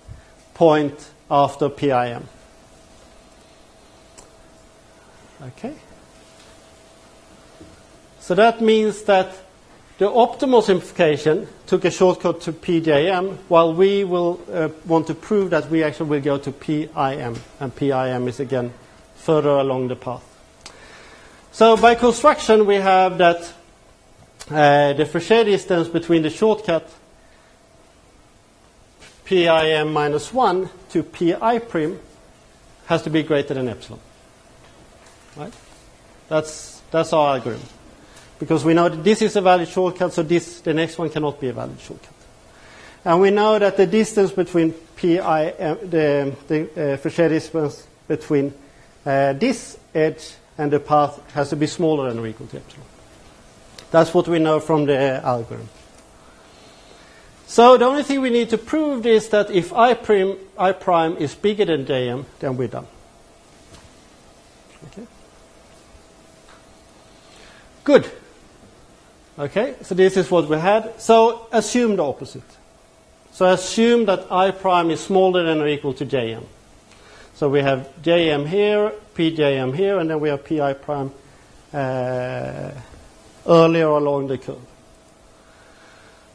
point after PIM. Okay? So that means that the optimal simplification took a shortcut to PJM, while we will want to prove that we actually will go to PIM, and PIM is again further along the path. So by construction, we have that the Frechet distance between the shortcut PIM minus 1 to Pi prim has to be greater than epsilon. Right? That's our algorithm. Because we know that this is a valid shortcut, so the next one cannot be a valid shortcut. And we know that the distance between the Frechet distance between this edge and the path has to be smaller than or equal to epsilon. That's what we know from the algorithm. So the only thing we need to prove is that if I prime is bigger than Jm, then we're done. Okay. Good. Okay, so this is what we had. So assume the opposite. So assume that I prime is smaller than or equal to Jm. So we have Jm here, Pjm here, and then we have Pi prime earlier along the curve.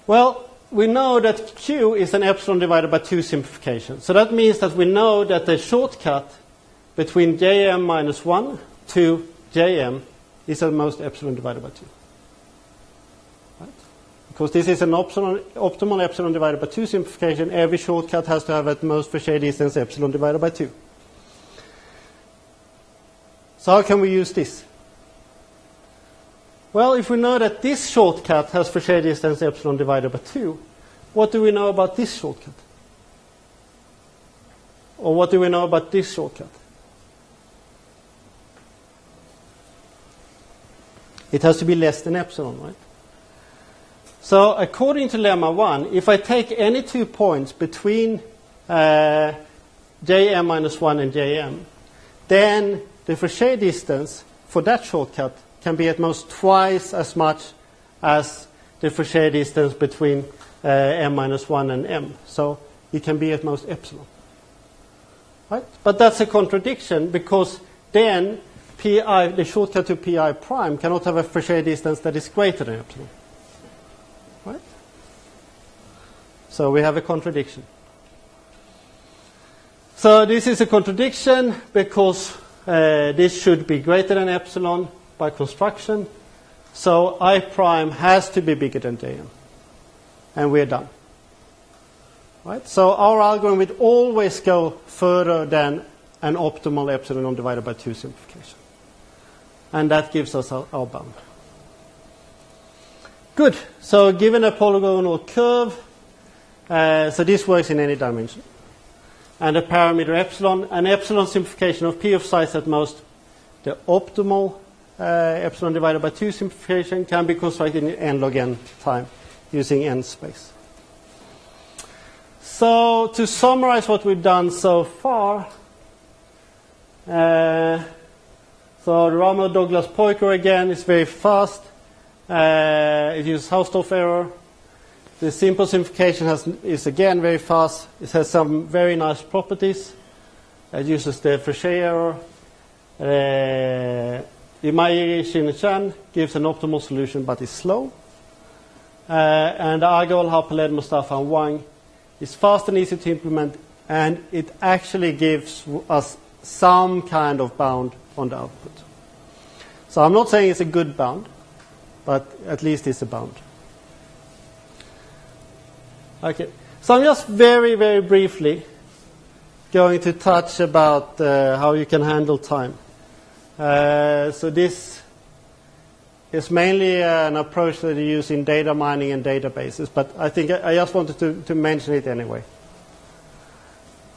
Well, we know that Q is an epsilon divided by 2 simplification. So that means that we know that the shortcut between Jm minus 1 to Jm is at most epsilon divided by 2. Right? Because this is an optimal epsilon divided by 2 simplification, every shortcut has to have at most Frechet distance epsilon divided by 2. So how can we use this? Well, if we know that this shortcut has Frechet distance epsilon divided by 2, what do we know about this shortcut? Or what do we know about this shortcut? It has to be less than epsilon, right? So according to lemma 1, if I take any 2 points between Jm minus 1 and Jm, then the Frechet distance for that shortcut can be at most twice as much as the Frechet distance between m minus 1 and m. So it can be at most epsilon. Right? But that's a contradiction, because then Pi, the shortcut to Pi prime, cannot have a Frechet distance that is greater than epsilon. Right? So we have a contradiction. So this is a contradiction because this should be greater than epsilon by construction. So I prime has to be bigger than Jm. And we're done. Right? So our algorithm would always go further than an optimal epsilon divided by 2 simplification. And that gives us our bound. Good. So given a polygonal curve, so this works in any dimension, and a parameter epsilon, an epsilon simplification of p of size at most, the optimal epsilon divided by 2 simplification can be constructed in n log n time using n space. So to summarize what we've done so far, so the Rameau-Douglas-Poiker again is very fast. It uses Hausdorff error. The simple simplification is again very fast. It has some very nice properties. It uses the Frechet error. Imai-Shin-Chan gives an optimal solution but is slow. And Agol, Harpeled, Mustafa, and Wang is fast and easy to implement, and it actually gives us some kind of bound on the output. So I'm not saying it's a good bound, but at least it's a bound. Okay, so I'm just very, very briefly going to touch about how you can handle time. So this is mainly an approach that you use in data mining and databases, but I think I just wanted to mention it anyway.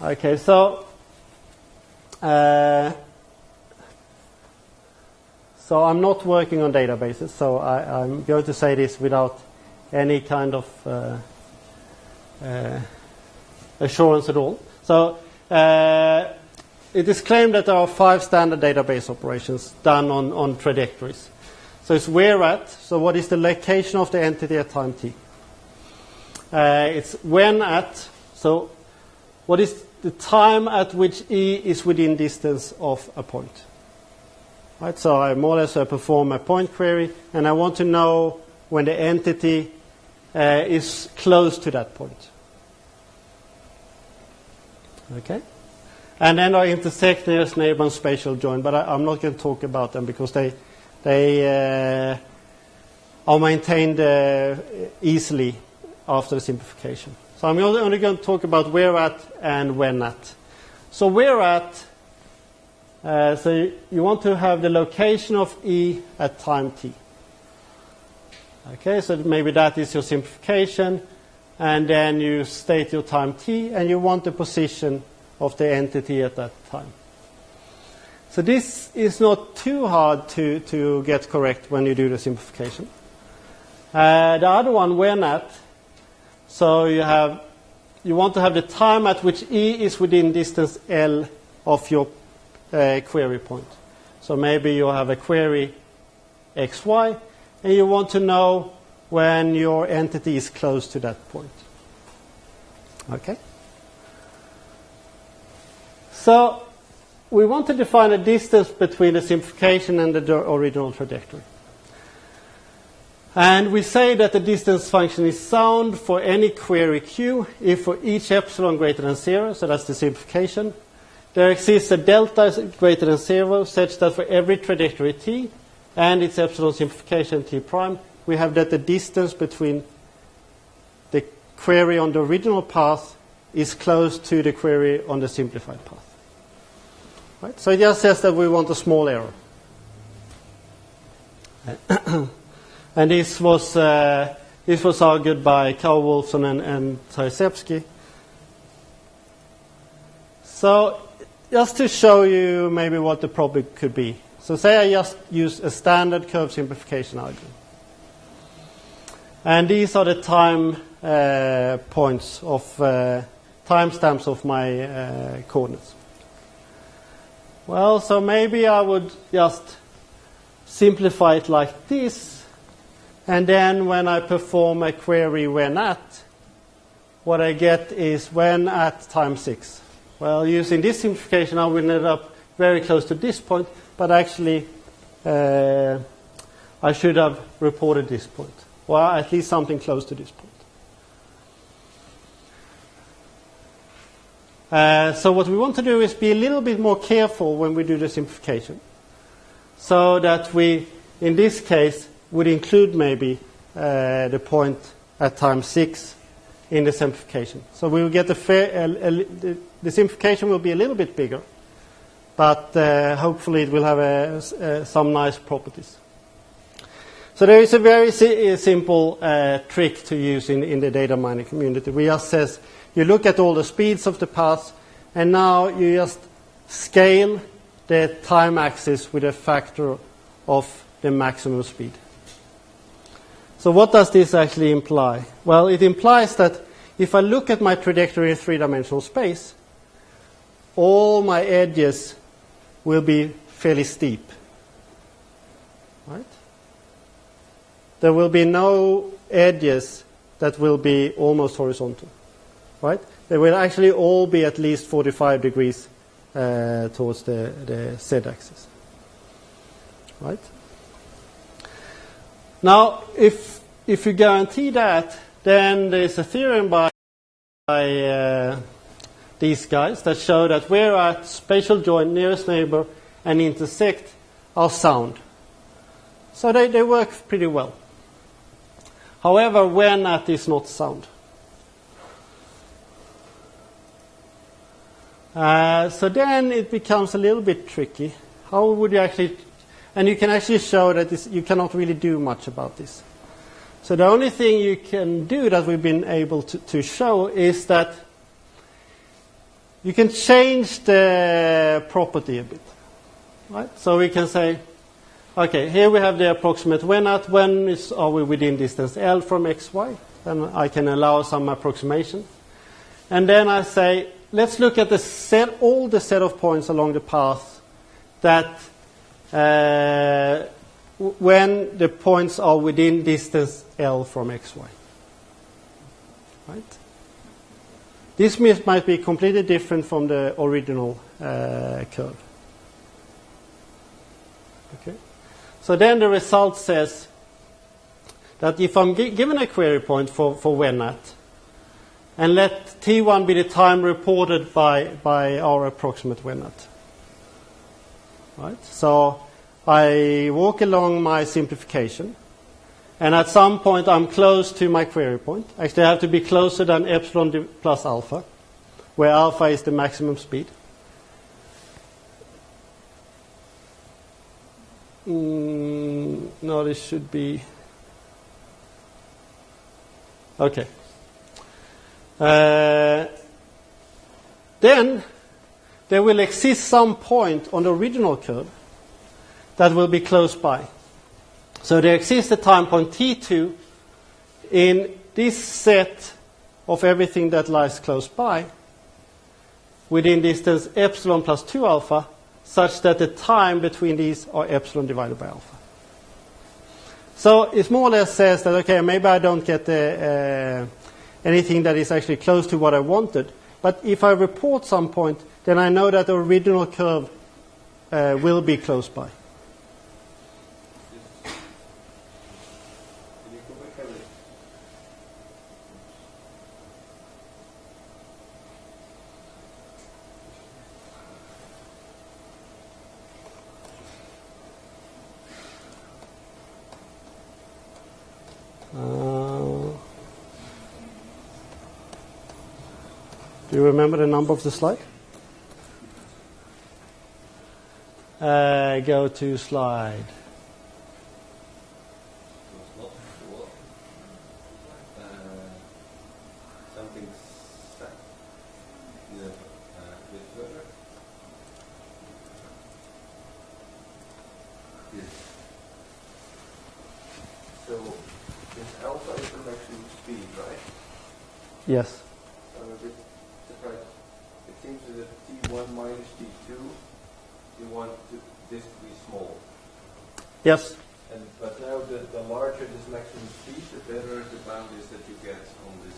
Okay, so I'm not working on databases, so I'm going to say this without any kind of assurance at all. So it is claimed that there are 5 standard database operations done on trajectories. So it's where at, so what is the location of the entity at time t. It's when at, so what is the time at which E is within distance of a point. Right, so I more or less perform a point query, and I want to know when the entity is close to that point. Okay? And then I intersect nearest neighbor and spatial join, but I'm not going to talk about them because they are maintained easily after the simplification. So I'm only going to talk about where at and when at. So where at, so you want to have the location of E at time t. Okay, so maybe that is your simplification, and then you state your time t, and you want the position of the entity at that time. So this is not too hard to get correct when you do the simplification. The other one, when at, so you want to have the time at which E is within distance L of your query point. So maybe you have a query XY, and you want to know when your entity is close to that point. Okay? So we want to define a distance between the simplification and the original trajectory. And we say that the distance function is sound for any query Q if for each epsilon greater than 0, so that's the simplification, there exists a delta greater than 0 such that for every trajectory t and its epsilon simplification t prime, we have that the distance between the query on the original path is close to the query on the simplified path. Right? So it just says that we want a small error. And this was argued by Karl Wolfson and Tysepsky. So just to show you maybe what the problem could be. So say I just use a standard curve simplification algorithm. And these are the time points of timestamps of my coordinates. Well, so maybe I would just simplify it like this, and then when I perform a query when at, what I get is when at time 6. Well, using this simplification, I will end up very close to this point, but actually I should have reported this point, or at least something close to this point. So what we want to do is be a little bit more careful when we do the simplification, so that we, in this case, would include maybe the point at time 6 in the simplification. So we will get the simplification will be a little bit bigger, but hopefully it will have some nice properties. So there is a very simple trick to use in the data mining community. We just says you look at all the speeds of the paths, and now you just scale the time axis with a factor of the maximum speed. So what does this actually imply? Well, it implies that if I look at my trajectory in three-dimensional space, all my edges will be fairly steep. Right? There will be no edges that will be almost horizontal. Right? They will actually all be at least 45 degrees towards the z-axis. Right? Now, if you guarantee that, then there is a theorem by these guys that show that where at spatial joint, nearest neighbor, and intersect are sound. So they work pretty well. However, when at is not sound. So then it becomes a little bit tricky. How would you actually... And you can actually show that you cannot really do much about this. So the only thing you can do that we've been able to show is that you can change the property a bit. Right? So we can say, okay, here we have the approximate when at. When are we within distance L from xy? Then I can allow some approximation. And then I say, let's look at all the set of points along the path that when the points are within distance L from xy. Right? This might be completely different from the original curve. Okay. So then the result says that if I'm given a query point for when at, and let T1 be the time reported by our approximate when at. Right? So I walk along my simplification, and at some point I'm close to my query point. Actually, I have to be closer than epsilon plus alpha, where alpha is the maximum speed. No, this should be... Okay. Then there will exist some point on the original curve that will be close by. So there exists a time point T2 in this set of everything that lies close by within distance epsilon plus 2 alpha, such that the time between these are epsilon divided by alpha. So it more or less says that, okay, maybe I don't get anything that is actually close to what I wanted, but if I report some point, then I know that the original curve will be close by. Can you go back a bit? Do you remember the number of the slide? Go to slide. It's not sure. Something set. Yeah, bit further. Yes. So this alpha is the maximum speed, right? Yes. I'm a bit surprised. It seems that T1 minus T2, you want this to be small. Yes. But now the larger this maximum speed, the better the boundaries that you get on this.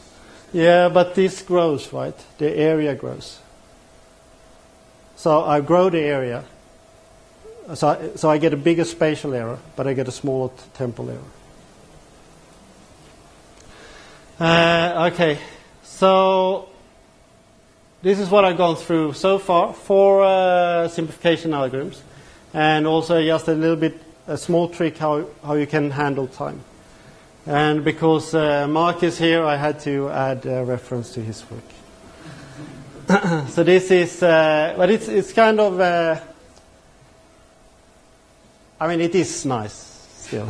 Yeah, but this grows, right? The area grows. So I grow the area. So I get a bigger spatial error, but I get a smaller temporal error. Okay, so this is what I've gone through so far for simplification algorithms, and also just a small trick how you can handle time. And because Mark is here, I had to add a reference to his work. So this is, but it's kind of, I mean, it is nice still.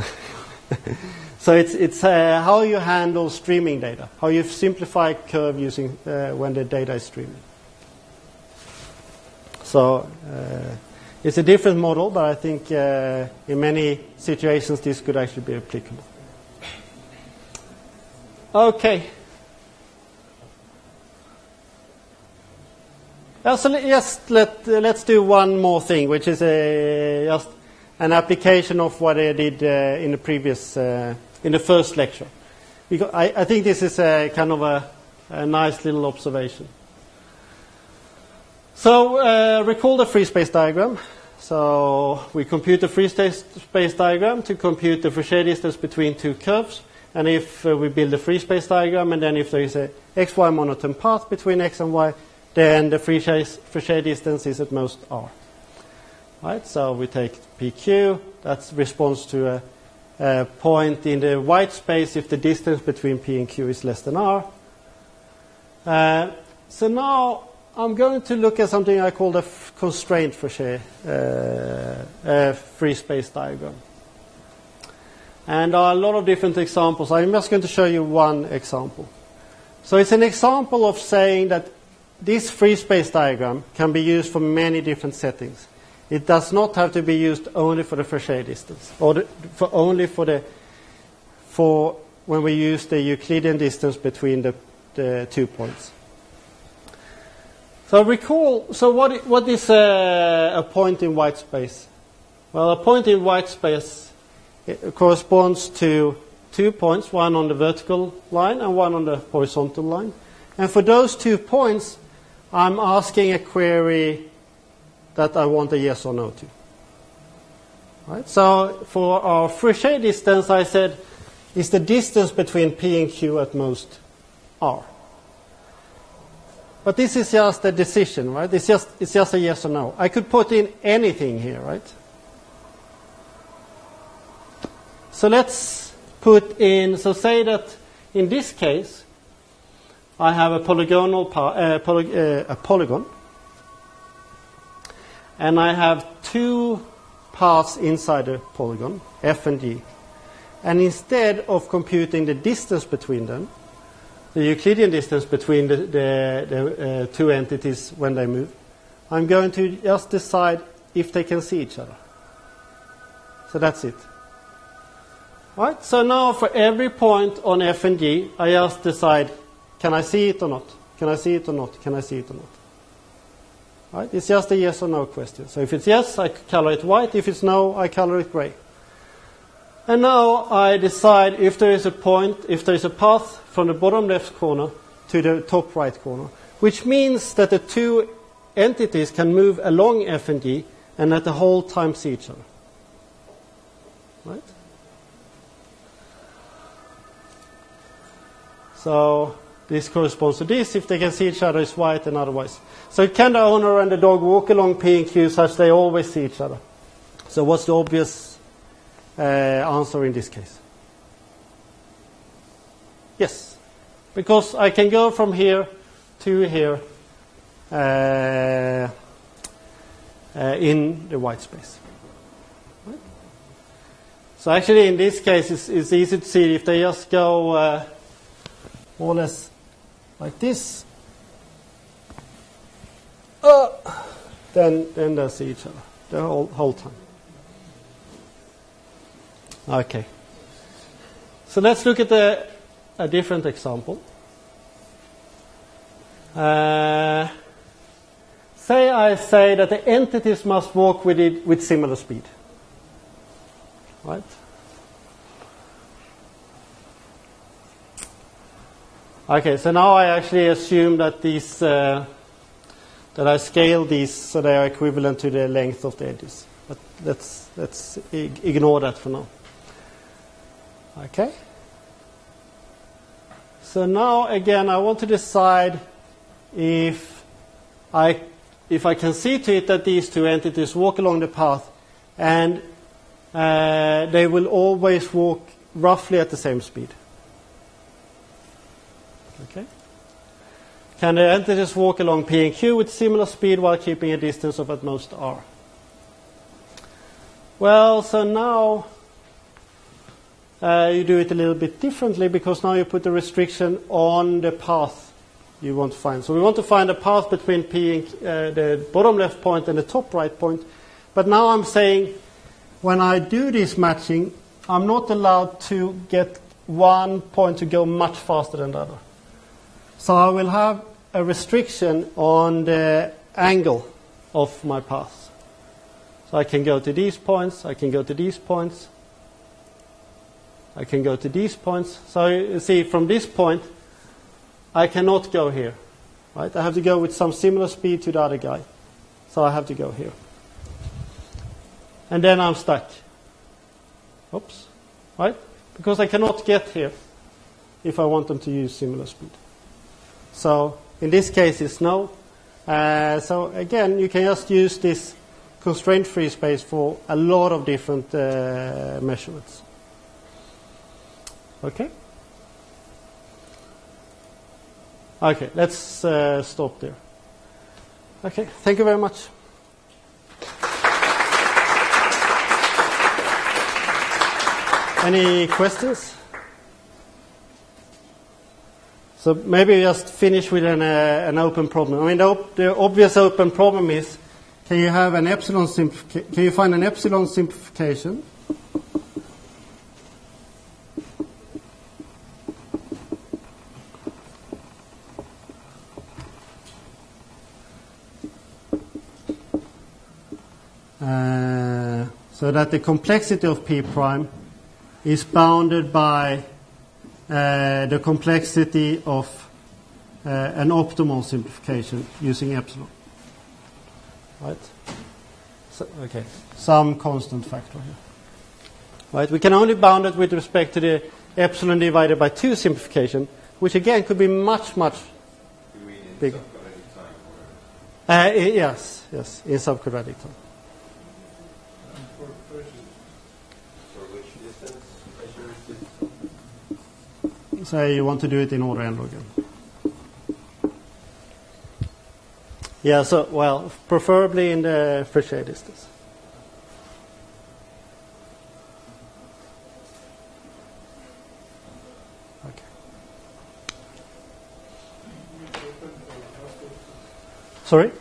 So it's how you handle streaming data, how you simplify curve using when the data is streaming. So it's a different model, but I think in many situations this could actually be applicable. Okay. So let's do one more thing, which is just an application of what I did in the previous, in the first lecture. Because I think this is a kind of a nice little observation. So recall the free space diagram. So we compute the free space diagram to compute the Fauché distance between two curves. And if we build a free space diagram, and then if there is a xy monotone path between x and y, then the Fauché distance is at most r. Right? So we take PQ, that responds to a point in the white space if the distance between P and Q is less than r. So now I'm going to look at something I call the constraint Fauché free space diagram. And there are a lot of different examples. I'm just going to show you one example. So it's an example of saying that this free space diagram can be used for many different settings. It does not have to be used only for the Fauché distance, or only for when we use the Euclidean distance between the 2 points. So recall. So what is a point in white space? Well, a point in white space corresponds to 2 points, one on the vertical line and one on the horizontal line. And for those 2 points, I'm asking a query that I want a yes or no to. Right? So for our Fauché distance, I said, is the distance between P and Q at most r? But this is just a decision, right? It's just a yes or no. I could put in anything here, right? So let's put in, so say that in this case, I have a polygonal a polygon, and I have 2 paths inside the polygon, F and G. And instead of computing the distance between them, the Euclidean distance between the 2 entities when they move, I'm going to just decide if they can see each other. So that's it. Right? So now for every point on F and G, I just decide, can I see it or not? Can I see it or not? Can I see it or not? Right? It's just a yes or no question. So if it's yes, I color it white. If it's no, I color it gray. And now I decide if there is a point, if there is a path from the bottom left corner to the top right corner, which means that the 2 entities can move along F and G and at the whole time see each other. Right? So this corresponds to this. If they can see each other, it's white, and otherwise. So can the owner and the dog walk along P and Q such they always see each other? So what's the obvious answer in this case? Yes. Because I can go from here to here in the white space. Right? So actually in this case it's easy to see if they just go more or less like this, then they'll see each other the whole time. Okay. So let's look at a different example. Say I say that the entities must walk with similar speed. Right? Okay, so now I actually assume that these that I scale these so they are equivalent to the length of the edges. But let's ignore that for now. Okay. So now again, I want to decide if I can see to it that these 2 entities walk along the path, and they will always walk roughly at the same speed. Okay. Can the entities walk along P and Q with similar speed while keeping a distance of at most r? Well, so now you do it a little bit differently, because now you put a restriction on the path you want to find. So we want to find a path between P and the bottom left point and the top right point. But now I'm saying when I do this matching, I'm not allowed to get one point to go much faster than the other. So I will have a restriction on the angle of my path. So I can go to these points, I can go to these points, I can go to these points. So you see, from this point, I cannot go here. Right? I have to go with some similar speed to the other guy. So I have to go here. And then I'm stuck. Oops. Right? Because I cannot get here if I want them to use similar speed. So in this case, it's no. So again, you can just use this constraint-free space for a lot of different measurements. Okay? Okay, let's stop there. Okay, thank you very much. Any questions? So maybe just finish with an open problem. I mean, the obvious open problem is: can you have an epsilon can you find an epsilon simplification? So that the complexity of P prime is bounded by the complexity of an optimal simplification using epsilon. Right? So, okay, some constant factor here. Right? We can only bound it with respect to the epsilon divided by 2 simplification, which again could be much, much bigger. Yes, in subquadratic time. Say you want to do it in order n log n. Yeah, so, well, preferably in the Frechet distance. Okay. Sorry?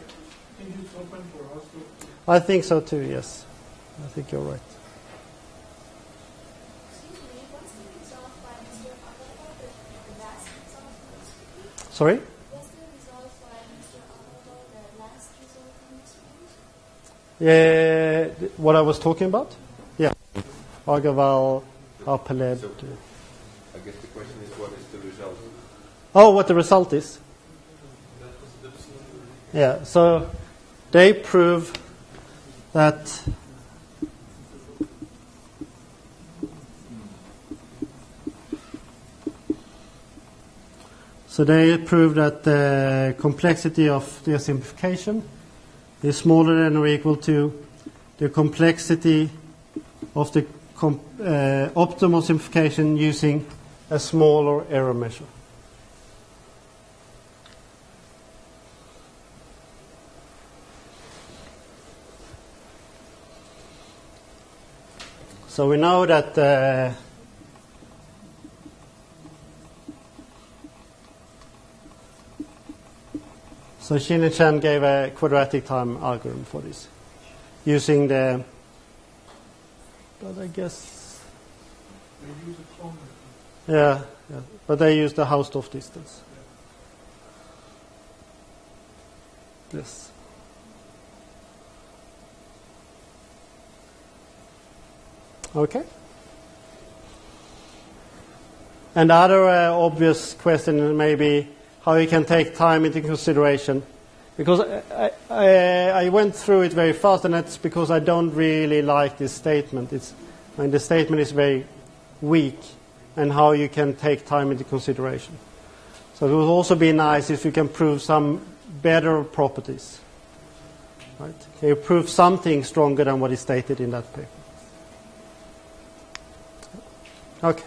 I think so too, yes. I think you're right. Sorry? Yeah, what I was talking about? Yeah. Argaval, Arpeled. So, I guess the question is, what is the result? Oh, what the result is? Yeah, so they prove that the complexity of their simplification is smaller than or equal to the complexity of the optimal simplification using a smaller error measure. So we know that so Xin and Chen gave a quadratic time algorithm for this, using the, but I guess, They use a clone. yeah, but they use the Hausdorff distance. Yes. Okay. And the other obvious question may be how you can take time into consideration. Because I went through it very fast, and that's because I don't really like this statement. The statement is very weak, and how you can take time into consideration. So it would also be nice if you can prove some better properties. Right? Can you prove something stronger than what is stated in that paper? Okay.